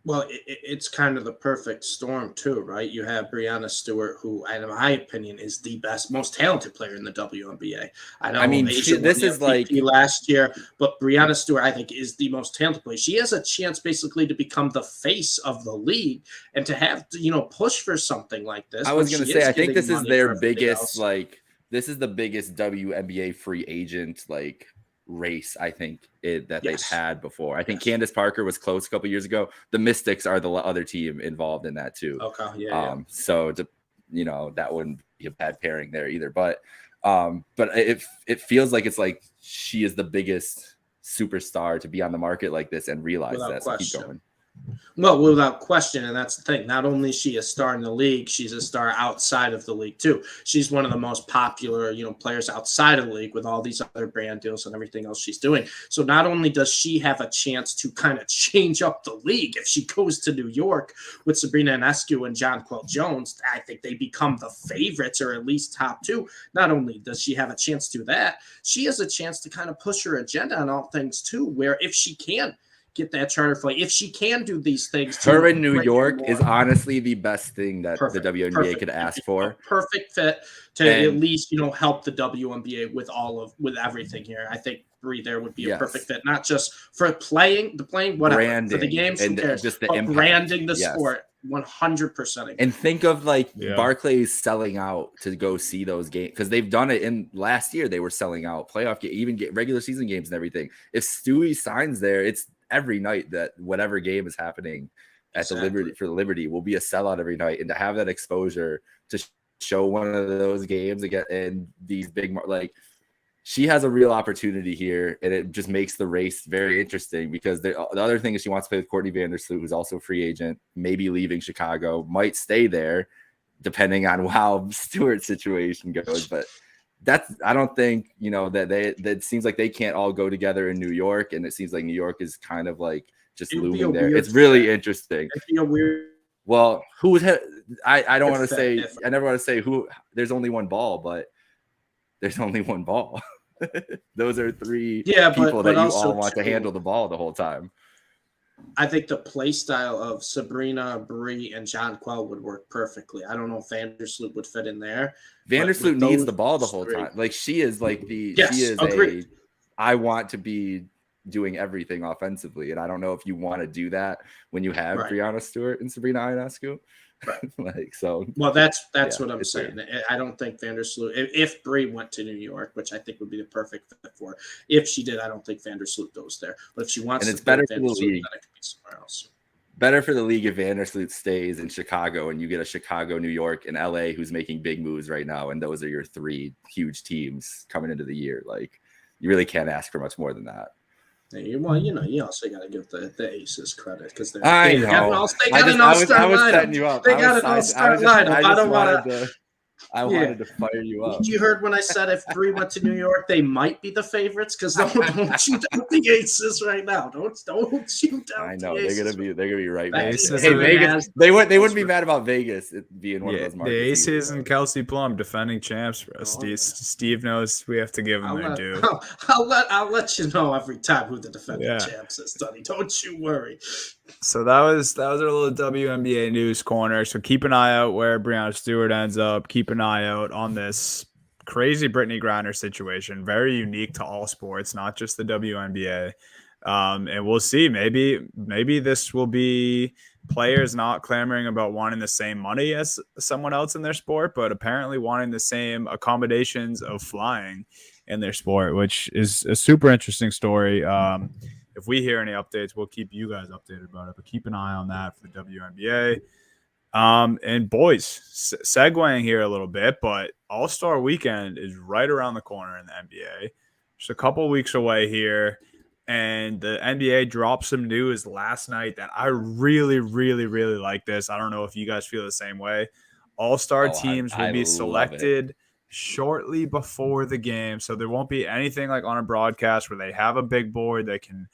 Speaker 2: Well, it's kind of the perfect storm too, right? You have Breanna Stewart, who, in my opinion, is the best, most talented player in the WNBA. I mean, this is like last year, but Breanna Stewart, I think, is the most talented player. She has a chance basically to become the face of the league and to have to, push for something like this.
Speaker 3: I was going to say, I think this is their biggest, this is the biggest WNBA free agent race, I think, they've had before. I think Candace Parker was close a couple years ago. The Mystics are the other team involved in that too.
Speaker 2: Okay,
Speaker 3: so that wouldn't be a bad pairing there either. But it feels like it's like she is the biggest superstar to be on the market like this and realize that. So keep going.
Speaker 2: Well, without question, and that's the thing. Not only is she a star in the league, she's a star outside of the league too. She's one of the most popular, players outside of the league with all these other brand deals and everything else she's doing. So not only does she have a chance to kind of change up the league if she goes to New York with Sabrina Ionescu and Jonquel Jones, I think they become the favorites or at least top two. Not only does she have a chance to do that, she has a chance to kind of push her agenda on all things too, where if she can get that charter flight, if she can do these things,
Speaker 3: her in New York is honestly the best thing that
Speaker 2: Perfect.
Speaker 3: the WNBA could ask for.
Speaker 2: Perfect fit to at least help the WNBA with everything here. I think Bree there would be a perfect fit, not just for playing whatever
Speaker 3: branding,
Speaker 2: for the games
Speaker 3: and
Speaker 2: cares,
Speaker 3: just the
Speaker 2: but
Speaker 3: impact.
Speaker 2: branding the sport. 100%.
Speaker 3: And think of Barclays selling out to go see those games, because they've done it in last year. They were selling out playoff game, even get regular season games and everything. If Stewie signs there, it's every night that whatever game is happening at the Liberty will be a sellout every night. And to have that exposure to show one of those games again and these big she has a real opportunity here, and it just makes the race very interesting, because the other thing is she wants to play with Courtney Vandersloot, who's also a free agent, maybe leaving Chicago, might stay there, depending on how Stewart's situation goes. But I don't think, that seems like they can't all go together in New York, and it seems like New York is kind of just looming there. It's really interesting.
Speaker 2: It'd be a weird.
Speaker 3: Well, I don't want to say, I never want to say who. There's only one ball, but there's only one ball. Those are three people that you all want to handle the ball the whole time.
Speaker 2: I think the play style of Sabrina, Bree, and Jonquel would work perfectly. I don't know if Vandersloot would fit in there.
Speaker 3: Vandersloot needs the ball the whole time. She is I want to be doing everything offensively, and I don't know if you want to do that when you have Breanna Stewart and Sabrina Ionescu.
Speaker 2: Right. Well, that's what I'm saying. I don't think Vandersloot, if Bree went to New York, which I think would be the perfect fit for her. If she did, I don't think Vandersloot goes there. But if she wants,
Speaker 3: and it's better for the league,
Speaker 2: then it could be somewhere else.
Speaker 3: Better for the league if Vandersloot stays in Chicago, and you get a Chicago, New York, and LA who's making big moves right now, and those are your three huge teams coming into the year. You really can't ask for much more than that.
Speaker 2: Well, you also got to give the Aces credit, because they
Speaker 3: got
Speaker 2: an all-star lineup. They got an all-star lineup. I wanted to fire you up. You heard when I said if Bree went to New York, they might be the favorites, because don't shoot out the Aces right now. Don't shoot out.
Speaker 3: I know
Speaker 2: the Aces.
Speaker 3: they're gonna be right back.
Speaker 1: Hey,
Speaker 3: Vegas, they wouldn't be mad about Vegas being one of those markets.
Speaker 1: The Aces and Kelsey Plum defending champs for us. Steve knows we have to give them their due.
Speaker 2: I'll let you know every time who the defending champs is, Sonny. Don't you worry.
Speaker 1: So that was our little WNBA news corner. So keep an eye out where Breanna Stewart ends up. Keep an eye out on this crazy Brittany Griner situation. Very unique to all sports, not just the WNBA. And we'll see. Maybe this will be players not clamoring about wanting the same money as someone else in their sport, but apparently wanting the same accommodations of flying in their sport, which is a super interesting story. If we hear any updates, we'll keep you guys updated about it. But keep an eye on that for the WNBA. And boys, segueing here a little bit, but All-Star Weekend is right around the corner in the NBA. Just a couple weeks away here. And the NBA dropped some news last night that I really, really, really like this. I don't know if you guys feel the same way. All-Star teams will be selected shortly before the game. So there won't be anything like on a broadcast where they have a big board. They can,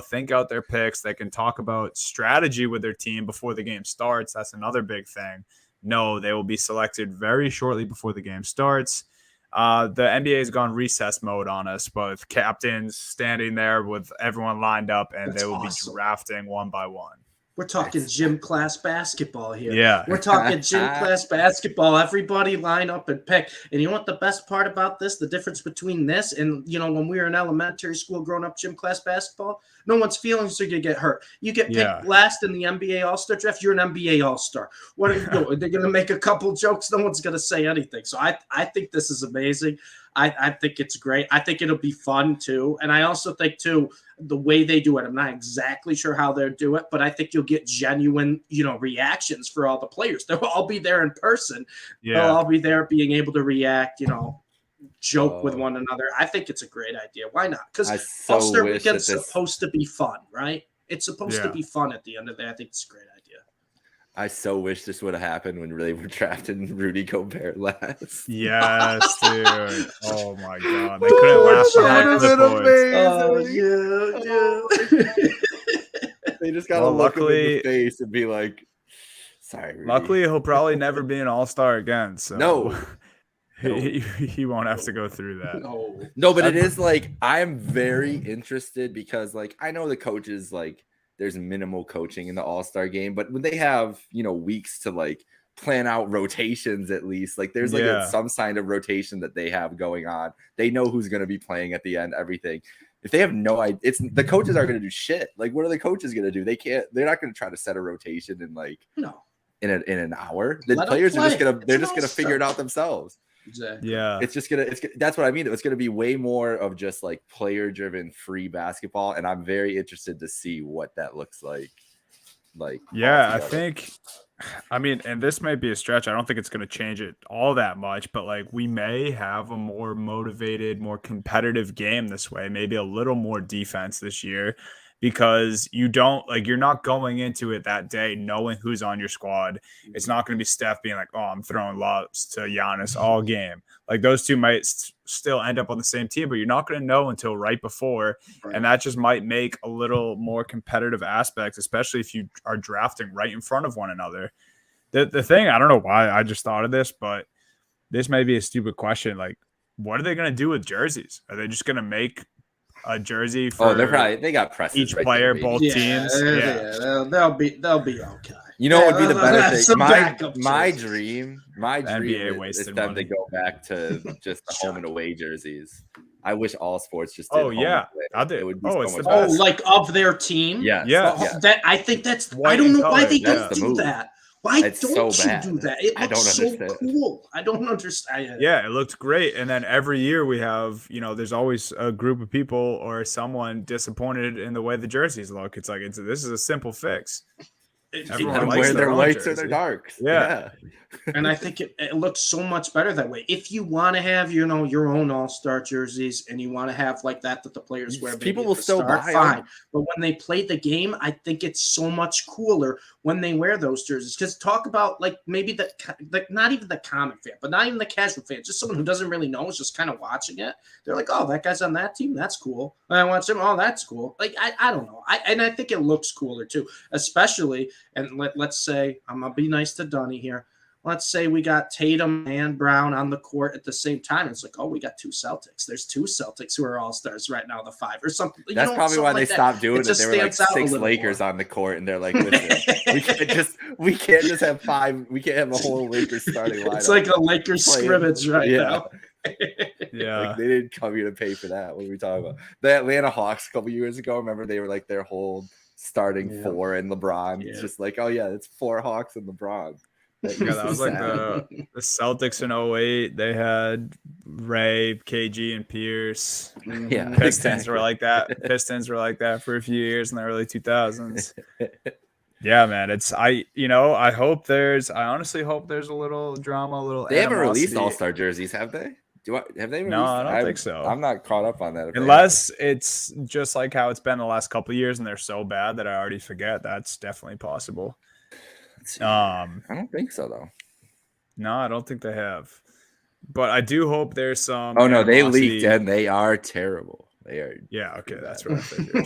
Speaker 1: think out their picks. They can talk about strategy with their team before the game starts. That's another big thing. No, they will be selected very shortly before the game starts. The NBA has gone recess mode on us, but captains standing there with everyone lined up, and they will be drafting one by one.
Speaker 2: We're talking gym class basketball here.
Speaker 1: Yeah.
Speaker 2: We're talking gym class basketball. Everybody line up and pick. And you know what the best part about this, the difference between this and, when we were in elementary school growing up gym class basketball, no one's feelings are going to get hurt. You get picked last in the NBA All-Star draft, you're an NBA All-Star. What are you doing? They're going to make a couple jokes. No one's going to say anything. So I think this is amazing. I think it's great. I think it'll be fun, too. And I also think, too, the way they do it, I'm not exactly sure how they'll do it, but I think you'll get genuine, reactions for all the players. They'll all be there in person. Yeah. They'll all be there being able to react, joke with one another. I think it's a great idea. Why not? Because All-Star Weekend's supposed to be fun, right? It's supposed to be fun at the end of the day. I think it's a great idea.
Speaker 3: I so wish this would have happened when they were drafting Rudy Gobert last.
Speaker 1: Yes, dude. Oh my god. They couldn't laugh for half the points.
Speaker 3: They just gotta look him in the face and be like, sorry, Rudy.
Speaker 1: Luckily, he'll probably never be an all-star again. So
Speaker 3: No.
Speaker 1: He won't have to go through that.
Speaker 3: No, but it is like I'm very interested because like I know the coaches like there's minimal coaching in the All-Star game, but when they have, weeks to like plan out rotations at least, like there's like some sign of rotation that they have going on. They know who's going to be playing at the end, everything. If they have no idea, the coaches aren't going to do shit. Like, what are the coaches going to do? They're not going to try to set a rotation in like in an hour. The players are just gonna figure it out themselves.
Speaker 2: Exactly.
Speaker 1: Yeah.
Speaker 3: That's what I mean. It's gonna be way more of just like player driven free basketball. And I'm very interested to see what that looks like.
Speaker 1: I think, and this might be a stretch. I don't think it's going to change it all that much, but like we may have a more motivated, more competitive game this way, maybe a little more defense this year, because you're not going into it that day knowing who's on your squad. It's not going to be Steph being like, oh, I'm throwing lobs to Giannis all game. Like those two might still end up on the same team, but you're not going to know until right before. Right. And that just might make a little more competitive aspects, especially if you are drafting right in front of one another. The thing, I don't know why I just thought of this, but this may be a stupid question. Like, what are they going to do with jerseys? Are they just going to make a jersey for
Speaker 3: they got presses
Speaker 1: each player, both teams?
Speaker 2: They'll be okay.
Speaker 3: You know what would be the better thing? My dream
Speaker 1: NBA
Speaker 3: is them to go back to just the home and away jerseys. I wish all sports just did
Speaker 1: home and away.
Speaker 3: It would be so much
Speaker 2: better. Like of their team?
Speaker 3: Yeah.
Speaker 2: I think that's I don't know why they don't do that. Why don't you do that? It looks so cool. I don't understand.
Speaker 1: Yeah, it looked great. And then every year we have, there's always a group of people or someone disappointed in the way the jerseys look. It's like, this is a simple fix.
Speaker 3: Everyone wear their whites or their darks.
Speaker 1: Yeah.
Speaker 2: And I think it looks so much better that way. If you want to have, your own all-star jerseys and you want to have like that the players wear,
Speaker 3: people will still buy
Speaker 2: fine. But when they play the game, I think it's so much cooler when they wear those jerseys. Because talk about like maybe not even the common fan, but not even the casual fan, just someone who doesn't really know is just kind of watching it. They're like, oh, that guy's on that team. That's cool. And I watch him. Oh, that's cool. Like, I don't know. I think it looks cooler too, especially, and let's say, I'm going to be nice to Dunny here. Let's say we got Tatum and Brown on the court at the same time. It's like, oh, we got two Celtics. There's two Celtics who are all-stars right now, the five or something.
Speaker 3: That's probably why they stopped doing it. There were like 6 Lakers on the court, and they're like, listen, we can't just have 5. We can't have a whole Lakers starting lineup.
Speaker 2: It's like a Lakers scrimmage right now.
Speaker 1: Yeah.
Speaker 3: Like they didn't come here to pay for that. What are we talking about? The Atlanta Hawks a couple years ago, remember they were like their whole starting 4 and LeBron. It's just like, oh yeah, it's 4 Hawks and LeBron.
Speaker 1: That was like the Celtics in 08. They had Ray, KG, and Pierce.
Speaker 3: Yeah,
Speaker 1: Pistons were like that. Pistons were like that for a few years in the early 2000s. Yeah, man. I honestly hope there's a little drama, a little.
Speaker 3: They haven't released all-star jerseys, have they? Have they released?
Speaker 1: No, I don't think so.
Speaker 3: I'm not caught up on that.
Speaker 1: Unless it's just like how it's been the last couple of years, and they're so bad that I already forget. That's definitely possible.
Speaker 3: I don't think so though.
Speaker 1: No, I don't think they have. But I do hope there's some.
Speaker 3: Oh no, they leaked and they are terrible. They are.
Speaker 1: Yeah. Okay, that's what I figured.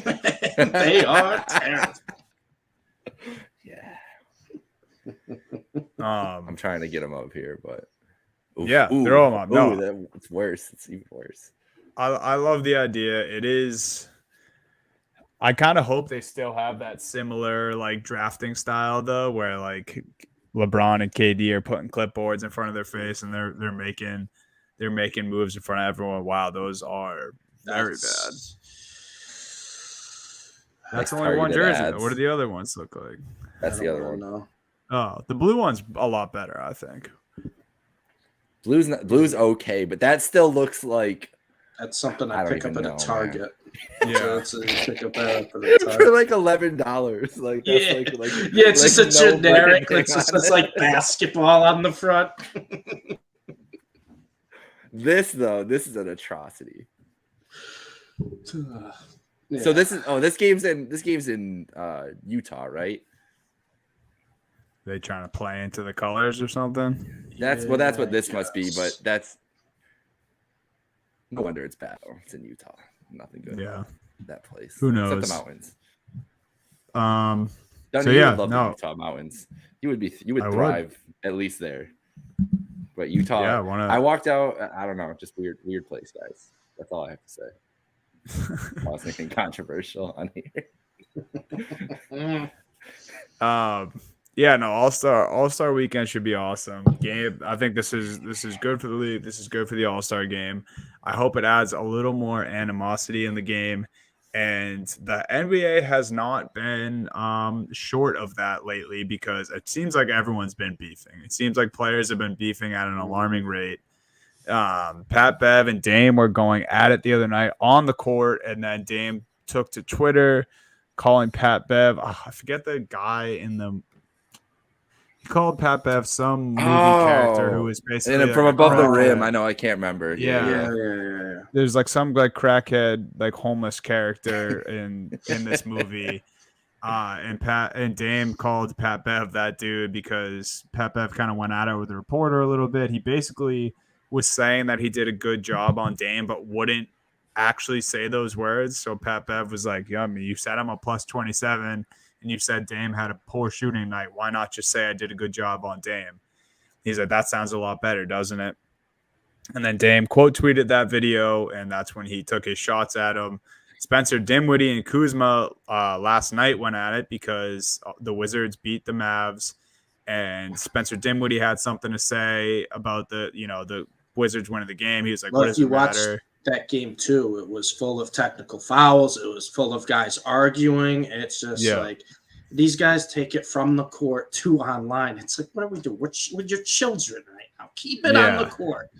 Speaker 2: They are terrible.
Speaker 3: Yeah. I'm trying to get them up here, but
Speaker 1: they're all up. No,
Speaker 3: it's worse. It's even worse.
Speaker 1: I love the idea. It is. I kind of hope they still have that similar like drafting style though, where like LeBron and KD are putting clipboards in front of their face and they're making moves in front of everyone. Wow, those are very bad. That's only one jersey. What do the other ones look like?
Speaker 3: That's the other one.
Speaker 2: No.
Speaker 1: Oh, the blue one's a lot better, I think.
Speaker 3: Blue's okay, but that still looks like
Speaker 2: that's something I pick up at a Target. Man.
Speaker 1: Yeah,
Speaker 2: so pick up that for
Speaker 3: like $11. Like that's like
Speaker 2: it's just a generic. It's like basketball on the front.
Speaker 3: This is an atrocity.
Speaker 2: Yeah.
Speaker 3: So this game's in Utah, right?
Speaker 1: They trying to play into the colors or something.
Speaker 3: That's what this must be, but that's no wonder it's bad. It's in Utah. Nothing good.
Speaker 1: Yeah.
Speaker 3: That place.
Speaker 1: Who knows?
Speaker 3: Except the mountains.
Speaker 1: So
Speaker 3: you
Speaker 1: yeah,
Speaker 3: would love the
Speaker 1: no,
Speaker 3: Utah mountains. You would
Speaker 1: I
Speaker 3: thrive at least there. But Utah,
Speaker 1: Yeah,
Speaker 3: I walked out. I don't know, just weird place, guys. That's all I have to say. I was thinking controversial on here.
Speaker 1: Yeah, no, All-Star weekend should be awesome. Game, I think this is good for the league. This is good for the All-Star game. I hope it adds a little more animosity in the game. And the NBA has not been short of that lately because it seems like everyone's been beefing. It seems like players have been beefing at an alarming rate. Pat Bev and Dame were going at it the other night on the court, and then Dame took to Twitter calling Pat Bev. I forget the guy in the. He called Pat Bev some movie character who was basically
Speaker 3: and from
Speaker 1: like
Speaker 3: above the rim. I know, I can't remember.
Speaker 2: Yeah.
Speaker 1: There's like some like crackhead, like homeless character in this movie. And Dame called Pat Bev that dude because Pat Bev kind of went at it with the reporter a little bit. He basically was saying that he did a good job on Dame, but wouldn't actually say those words. So Pat Bev was like, "Yummy, you said I'm a plus 27, and you said Dame had a poor shooting night. Why not just say I did a good job on Dame?" He's like, "That sounds a lot better, doesn't it?" And then Dame quote tweeted that video, and that's when he took his shots at him. Spencer Dinwiddie and Kuzma last night went at it because the Wizards beat the Mavs, and Spencer Dinwiddie had something to say about the Wizards winning the game. He was like, "What does it matter?"
Speaker 2: That game too, it was full of technical fouls. It was full of guys arguing. It's just like these guys take it from the court to online. It's like, what are we doing? We're with your children right now. Keep it on the court.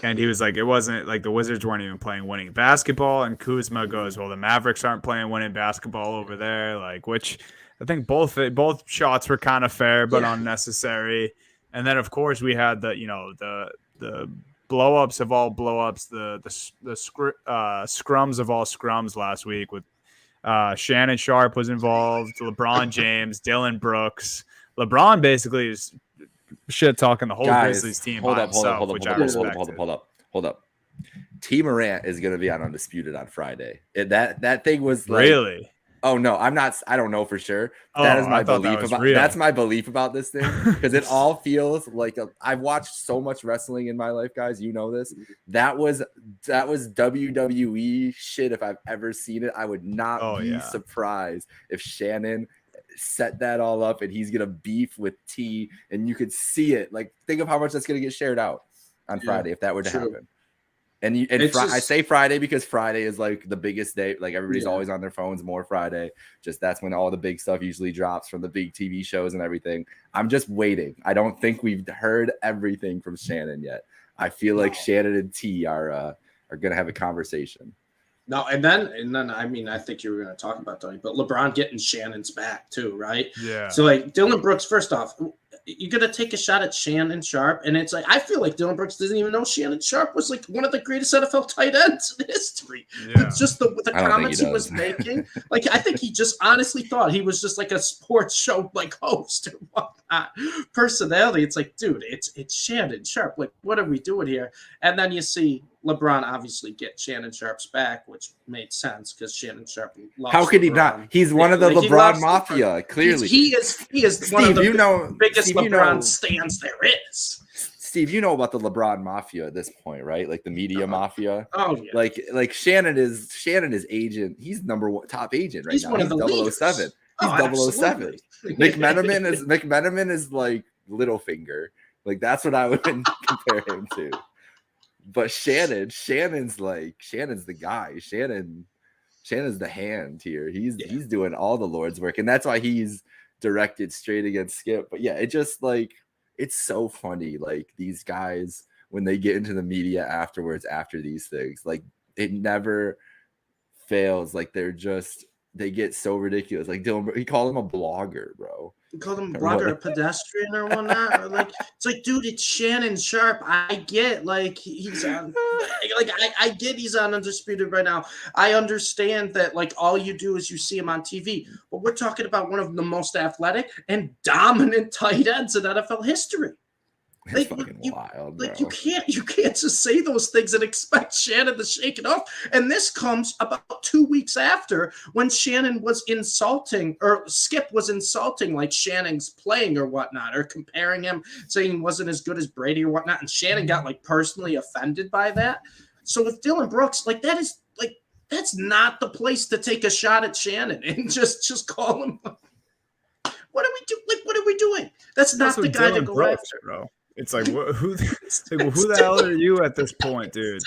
Speaker 1: And he was like, it wasn't like the Wizards weren't even playing winning basketball. And Kuzma goes, well, the Mavericks aren't playing winning basketball over there. Like, which I think both shots were kind of fair, but unnecessary. And then, of course, we had the blow-ups of all blow-ups, the scrums of all scrums last week with Shannon Sharp was involved, LeBron James, Dylan Brooks. LeBron basically is shit talking the whole Grizzlies team by himself, which I respect.
Speaker 3: Hold up. T. Morant is going to be on Undisputed on Friday. That thing was like,
Speaker 1: really.
Speaker 3: Oh no, I'm not. I don't know for sure. That is my belief that's my belief about this thing because it all feels like I've watched so much wrestling in my life, guys. You know this. That was WWE shit. If I've ever seen it, I would not be surprised if Shannon set that all up and he's gonna beef with T, and you could see it. Like, think of how much that's gonna get shared out on Friday if that were to happen. I say Friday because Friday is like the biggest day. Like, everybody's always on their phones more Friday. Just that's when all the big stuff usually drops from the big TV shows and everything. I'm just waiting. I don't think we've heard everything from Shannon yet. I feel like Shannon and T are gonna have a conversation.
Speaker 2: No, and then I mean, I think you were going to talk about Tony, but LeBron getting Shannon's back too, right?
Speaker 1: Yeah.
Speaker 2: So like Dylan Brooks, first off, you're going to take a shot at Shannon Sharp, and it's like I feel like Dylan Brooks doesn't even know Shannon Sharp was like one of the greatest NFL tight ends in history. Yeah. It's just the comments he was making. Like, I think he just honestly thought he was just like a sports show like host or whatnot. Personality. It's like, dude, it's Shannon Sharp. Like, what are we doing here? And then you see LeBron obviously get Shannon Sharp's back, which made sense because Shannon Sharp loves
Speaker 3: How could
Speaker 2: LeBron.
Speaker 3: He not? He's one of the LeBron mafia, clearly.
Speaker 2: He is Steve, one of the biggest Steve, LeBron stands there is.
Speaker 3: Steve, you know about the LeBron mafia at this point, right? Like the media mafia.
Speaker 2: Oh yeah.
Speaker 3: Like Shannon is agent. He's number one top agent right now.
Speaker 2: One of the
Speaker 3: 007. He's 007. McMenamin is like Littlefinger. Like, that's what I would compare him to. But Shannon's the guy. Shannon's the hand here. He's doing all the Lord's work, and that's why he's directed straight against Skip. But yeah, it just like, it's so funny. Like, these guys, when they get into the media afterwards, after these things, like, it never fails. Like, they're just they get so ridiculous. Like Dylan, he called him a blogger, bro.
Speaker 2: You called him a blogger, a pedestrian, or whatnot. Like it's like, dude, it's Shannon Sharp. I get like he's on. Like I get he's on Undisputed right now. I understand that like all you do is you see him on TV, but we're talking about one of the most athletic and dominant tight ends in NFL history.
Speaker 3: It's fucking wild, bro.
Speaker 2: Like you can't just say those things and expect Shannon to shake it off. And this comes about 2 weeks after when Shannon was insulting, or Skip was insulting like Shannon's playing or whatnot, or comparing him, saying he wasn't as good as Brady or whatnot. And Shannon got like personally offended by that. So with Dylan Brooks, like that's not the place to take a shot at Shannon and just call him. What are we doing? Like, what are we doing? That's not the guy to go after,
Speaker 1: bro. It's like, who the hell are you at this point, dude?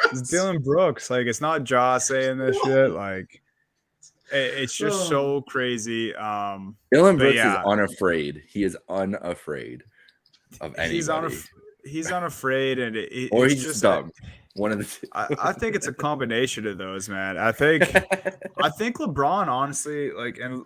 Speaker 1: It's Dylan Brooks. Like, it's not Josh saying this shit. Like, it's just so crazy.
Speaker 3: Dylan Brooks is unafraid. He is unafraid of anybody.
Speaker 1: He's unafraid, and
Speaker 3: or he's just dumb. One of the two.
Speaker 1: I think it's a combination of those, man. I think LeBron, honestly, like, and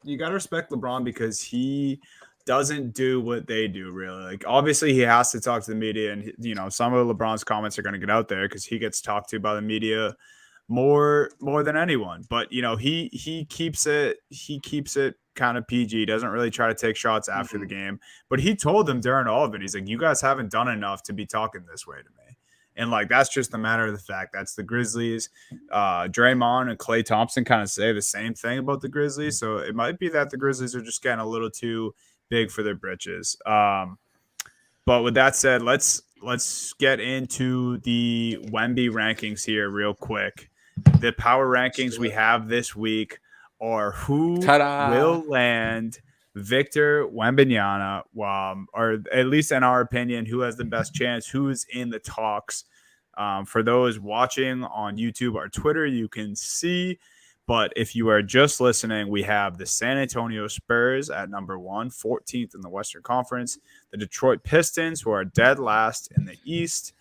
Speaker 1: you gotta respect LeBron because he doesn't do what they do, really. Like, obviously he has to talk to the media, and you know, some of LeBron's comments are going to get out there because he gets talked to by the media more than anyone. But you know, he keeps it kind of PG. Doesn't really try to take shots after the game. But he told them during all of it, he's like, you guys haven't done enough to be talking this way to me. And like, that's just a matter of the fact that's the Grizzlies. Draymond and Klay Thompson kind of say the same thing about the Grizzlies. So it might be that the Grizzlies are just getting a little too big for their britches. But with that said, let's get into the Wemby rankings here real quick. The power rankings we have this week are who will land Victor Wembanyama, or at least in our opinion, who has the best chance, who's in the talks. For those watching on YouTube or Twitter, you can see. But if you are just listening, we have the San Antonio Spurs at number 1, 14th in the Western Conference. The Detroit Pistons, who are dead last in the East.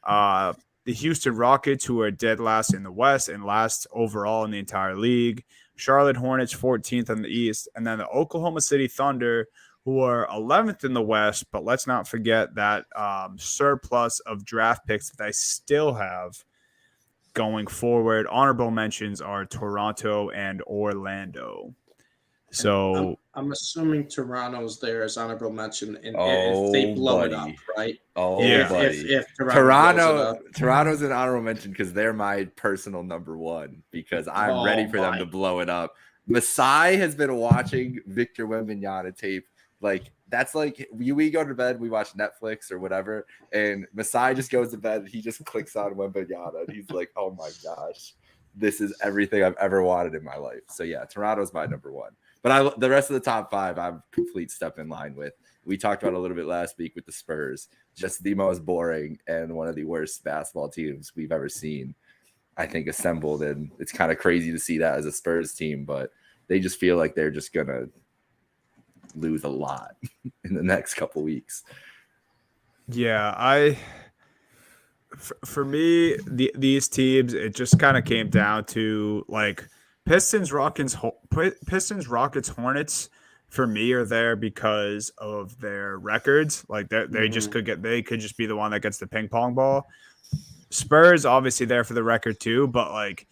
Speaker 1: The Houston Rockets, who are dead last in the West and last overall in the entire league. Charlotte Hornets, 14th in the East. And then the Oklahoma City Thunder, who are 11th in the West. But let's not forget that surplus of draft picks that they still have going forward. Honorable mentions are Toronto and Orlando. So
Speaker 2: I'm assuming Toronto's there as honorable mention, and if they blow it up, right?
Speaker 3: Oh,
Speaker 2: yeah. If
Speaker 3: Toronto's an honorable mention because they're my personal number 1 because I'm ready for them to blow it up. Masai has been watching Victor Wembanyama tape. Like, that's like we go to bed, we watch Netflix or whatever, and Masai just goes to bed and he just clicks on Wembanyama and he's like, oh my gosh, this is everything I've ever wanted in my life. So yeah, Toronto's my number 1. But the rest of the top 5, I'm complete step in line with. We talked about a little bit last week with the Spurs, just the most boring and one of the worst basketball teams we've ever seen, I think, assembled. And it's kind of crazy to see that as a Spurs team, but they just feel like they're just going to lose a lot in the next couple weeks.
Speaker 1: Yeah, for me, these teams, it just kind of came down to like Pistons, Rockets, Hornets. For me, are there because of their records. Like they just could just be the one that gets the ping pong ball. Spurs obviously there for the record too, but like,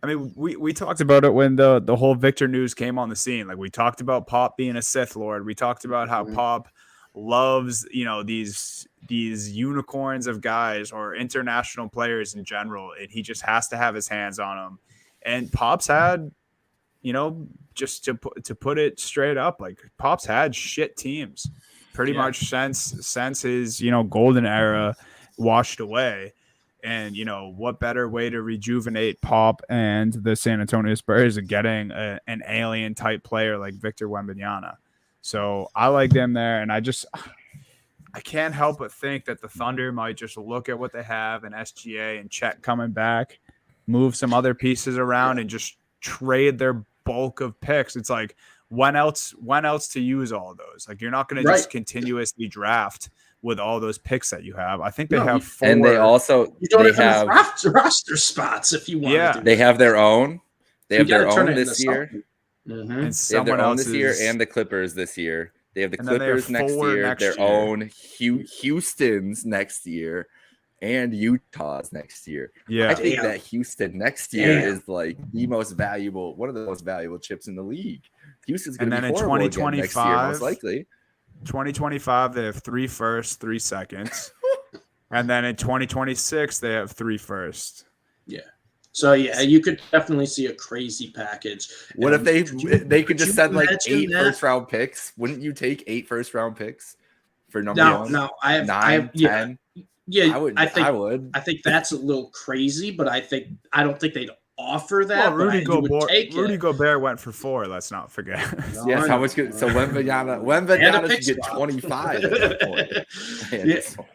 Speaker 1: I mean, we talked about it when the whole Victor news came on the scene. Like, we talked about Pop being a Sith Lord. We talked about how Pop loves, you know, these unicorns of guys or international players in general, and he just has to have his hands on them. And Pop's had, you know, just to put it straight up, like Pop's had shit teams pretty much since his, you know, golden era washed away. And, you know, what better way to rejuvenate Pop and the San Antonio Spurs than getting an alien type player like Victor Wembanyama. So I like them there. And I can't help but think that the Thunder might just look at what they have in SGA and Chet coming back, move some other pieces around and just trade their bulk of picks. It's like, when else to use all of those? Like, you're not going to just continuously draft with all those picks that you have. I think they have 4.
Speaker 3: And they also
Speaker 2: have roster spots if you want.
Speaker 3: They have their own. They have their
Speaker 2: turn
Speaker 3: own
Speaker 2: it into
Speaker 3: this year.
Speaker 2: something.
Speaker 1: And
Speaker 3: They have
Speaker 1: someone
Speaker 3: their own
Speaker 1: else
Speaker 3: this year and the Clippers this year. They have the
Speaker 1: And then they have
Speaker 3: Clippers next
Speaker 1: 4
Speaker 3: year,
Speaker 1: next
Speaker 3: their
Speaker 1: year.
Speaker 3: own Houston's next year, and Utah's next year.
Speaker 1: Yeah.
Speaker 3: I think
Speaker 2: Damn.
Speaker 3: that Houston next year
Speaker 2: Damn.
Speaker 3: is like the most valuable, one of the most valuable chips in the league. Houston's going
Speaker 1: And
Speaker 3: to be
Speaker 1: then in
Speaker 3: horrible again next year,
Speaker 1: 2025,
Speaker 3: most likely.
Speaker 1: 2025, they have 3 firsts, 3 seconds. And then in 2026, they have 3 firsts.
Speaker 2: Yeah. So yeah, you could definitely see a crazy package.
Speaker 3: What if they could just send like
Speaker 2: imagine
Speaker 3: 8
Speaker 2: that?
Speaker 3: first-round picks? Wouldn't you take 8 first-round picks for number one?
Speaker 2: No,
Speaker 3: 9, 10?
Speaker 2: Yeah,
Speaker 3: I would.
Speaker 2: I think that's a little crazy, but I don't think they'd offer that.
Speaker 1: Well,
Speaker 2: Rudy
Speaker 1: Gobert went for 4. Let's not forget.
Speaker 2: No,
Speaker 3: Yes,
Speaker 2: I
Speaker 3: how
Speaker 2: know.
Speaker 3: much good? So Wembenyama should get 25 at that point. Man,
Speaker 2: Yeah.
Speaker 3: so-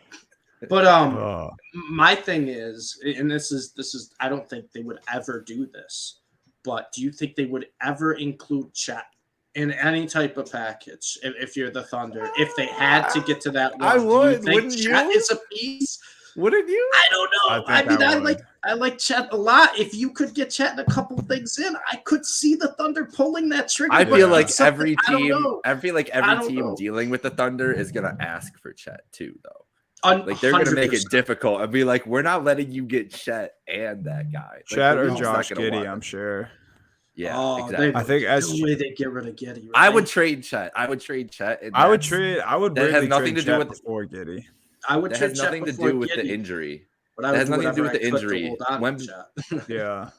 Speaker 2: But
Speaker 1: Oh.
Speaker 2: my thing is, and this is, I don't think they would ever do this. But do you think they would ever include Chet in any type of package if you're the Thunder? If they had to get to that one,
Speaker 3: I would.
Speaker 2: Do you think
Speaker 3: Wouldn't
Speaker 2: Chet
Speaker 3: you?
Speaker 2: is a piece?
Speaker 3: Wouldn't you?
Speaker 2: I don't know.
Speaker 1: I think I would.
Speaker 2: I like Chet a lot. If you could get Chet and a couple things in, I could see the Thunder pulling that trigger.
Speaker 3: I
Speaker 2: but
Speaker 3: feel like
Speaker 2: it's something-
Speaker 3: every
Speaker 2: I don't
Speaker 3: team,
Speaker 2: know. I don't
Speaker 3: team
Speaker 2: know.
Speaker 3: dealing with the Thunder is gonna ask for Chet too, though. Like they're
Speaker 2: 100%.
Speaker 3: gonna make it difficult and be like, "We're not letting you get Chet and that guy." Like,
Speaker 1: Chet
Speaker 3: the
Speaker 1: or
Speaker 3: league's not
Speaker 1: Josh
Speaker 3: gonna
Speaker 1: Giddey,
Speaker 3: want
Speaker 1: I'm
Speaker 3: it.
Speaker 1: sure.
Speaker 3: Yeah,
Speaker 2: Oh,
Speaker 3: exactly.
Speaker 1: I think as
Speaker 2: the way they get rid of Giddey.
Speaker 3: I would
Speaker 2: right?
Speaker 3: trade Chet. I would trade Chet. And
Speaker 1: I would
Speaker 3: that
Speaker 1: really
Speaker 3: has nothing
Speaker 1: trade
Speaker 3: to do
Speaker 1: Chet
Speaker 3: with
Speaker 1: before Giddey.
Speaker 2: I would
Speaker 3: that
Speaker 2: trade
Speaker 3: has
Speaker 2: Chet
Speaker 3: nothing to
Speaker 2: before
Speaker 3: do with the
Speaker 2: Giddey,
Speaker 3: injury.
Speaker 2: but I
Speaker 3: That
Speaker 2: would
Speaker 3: has
Speaker 2: do
Speaker 3: nothing to do
Speaker 2: whatever
Speaker 3: with the
Speaker 2: I could to
Speaker 3: injury.
Speaker 2: hold on to
Speaker 3: When-
Speaker 2: Chet.
Speaker 1: Yeah.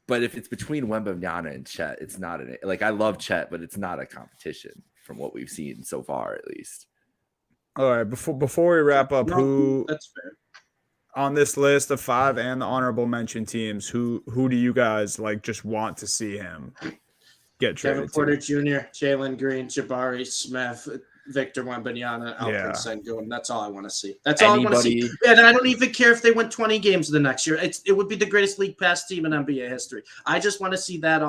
Speaker 3: But if it's between Wembanyama and Chet, it's not like I love Chet, but it's not a competition from what we've seen so far, at least.
Speaker 1: All right. Before we wrap up,
Speaker 2: No,
Speaker 1: who
Speaker 2: that's fair.
Speaker 1: on this list of 5 and the honorable mention teams, who do you guys like just want to see him get
Speaker 2: Kevin
Speaker 1: traded
Speaker 2: Porter
Speaker 1: to?
Speaker 2: Jr., Jalen Green, Jabari Smith, Victor Wembanyama, Alfred
Speaker 1: Yeah.
Speaker 2: Sengun. That's all I want to see. That's all I want to see.
Speaker 3: Anybody-
Speaker 2: And I don't even care if they win 20 games the next year. It would be the greatest league pass team in NBA history. I just want to see that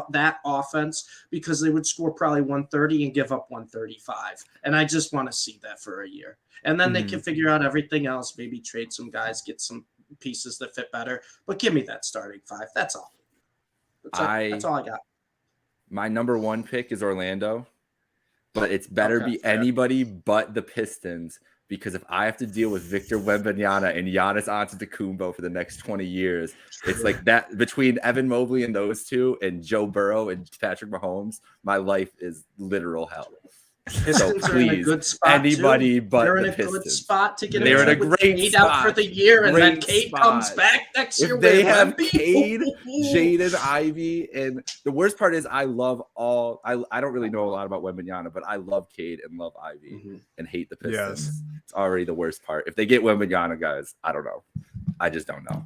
Speaker 2: offense because they would score probably 130 and give up 135. And I just want to see that for a year. And then they can figure out everything else, maybe trade some guys, get some pieces that fit better. But give me that starting 5. That's all. That's all I got.
Speaker 3: My number 1 pick is Orlando, but it's better
Speaker 2: Okay,
Speaker 3: be
Speaker 2: fair.
Speaker 3: anybody but the Pistons because if I have to deal with Victor Wembanyama and Giannis Antetokounmpo for the next 20 years, it's like that between Evan Mobley and those two and Joe Burrow and Patrick Mahomes, my life is literal hell.
Speaker 2: Pistons are in a
Speaker 3: please,
Speaker 2: good spot.
Speaker 3: anybody
Speaker 2: too.
Speaker 3: but
Speaker 2: They're in
Speaker 3: the
Speaker 2: a good
Speaker 3: Pistons.
Speaker 2: spot to get
Speaker 3: They're in a
Speaker 2: with
Speaker 3: great
Speaker 2: Cade out for
Speaker 3: spot.
Speaker 2: the year, and then
Speaker 3: Great
Speaker 2: Cade
Speaker 3: spot.
Speaker 2: comes back next year.
Speaker 3: If they
Speaker 2: with
Speaker 3: have
Speaker 2: Wemby.
Speaker 3: Cade, Jaden Ivey, and the worst part is I love all. I don't really know a lot about Wembanyama, but I love Cade and love Ivy and hate the Pistons.
Speaker 1: Yes.
Speaker 3: It's already the worst part. If they get Wembanyama, guys, I don't know. I just don't know.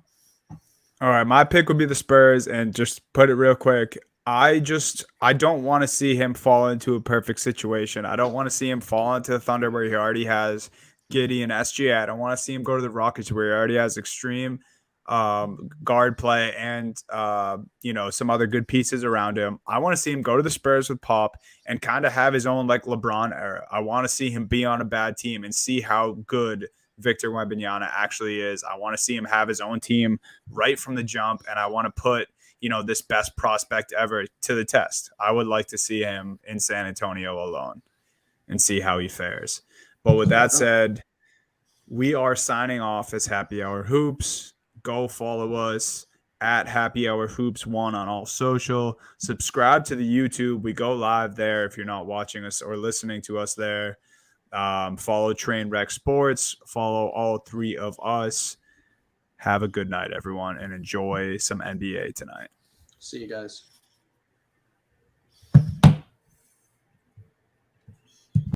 Speaker 1: All right, my pick would be the Spurs, and just put it real quick. I don't want to see him fall into a perfect situation. I don't want to see him fall into the Thunder where he already has Giddey and SGA. I don't want to see him go to the Rockets where he already has extreme guard play and some other good pieces around him. I want to see him go to the Spurs with Pop and kind of have his own like LeBron era. I want to see him be on a bad team and see how good Victor Wembanyama actually is. I want to see him have his own team right from the jump, and I want to put this best prospect ever to the test. I would like to see him in San Antonio alone and see how he fares. But with that said, we are signing off as Happy Hour Hoops. Go follow us at Happy Hour Hoops 1 on all social. Subscribe to the YouTube. We go live there if you're not watching us or listening to us there. Follow Trainwreck Sports. Follow all 3 of us. Have a good night, everyone, and enjoy some NBA tonight.
Speaker 2: See you guys.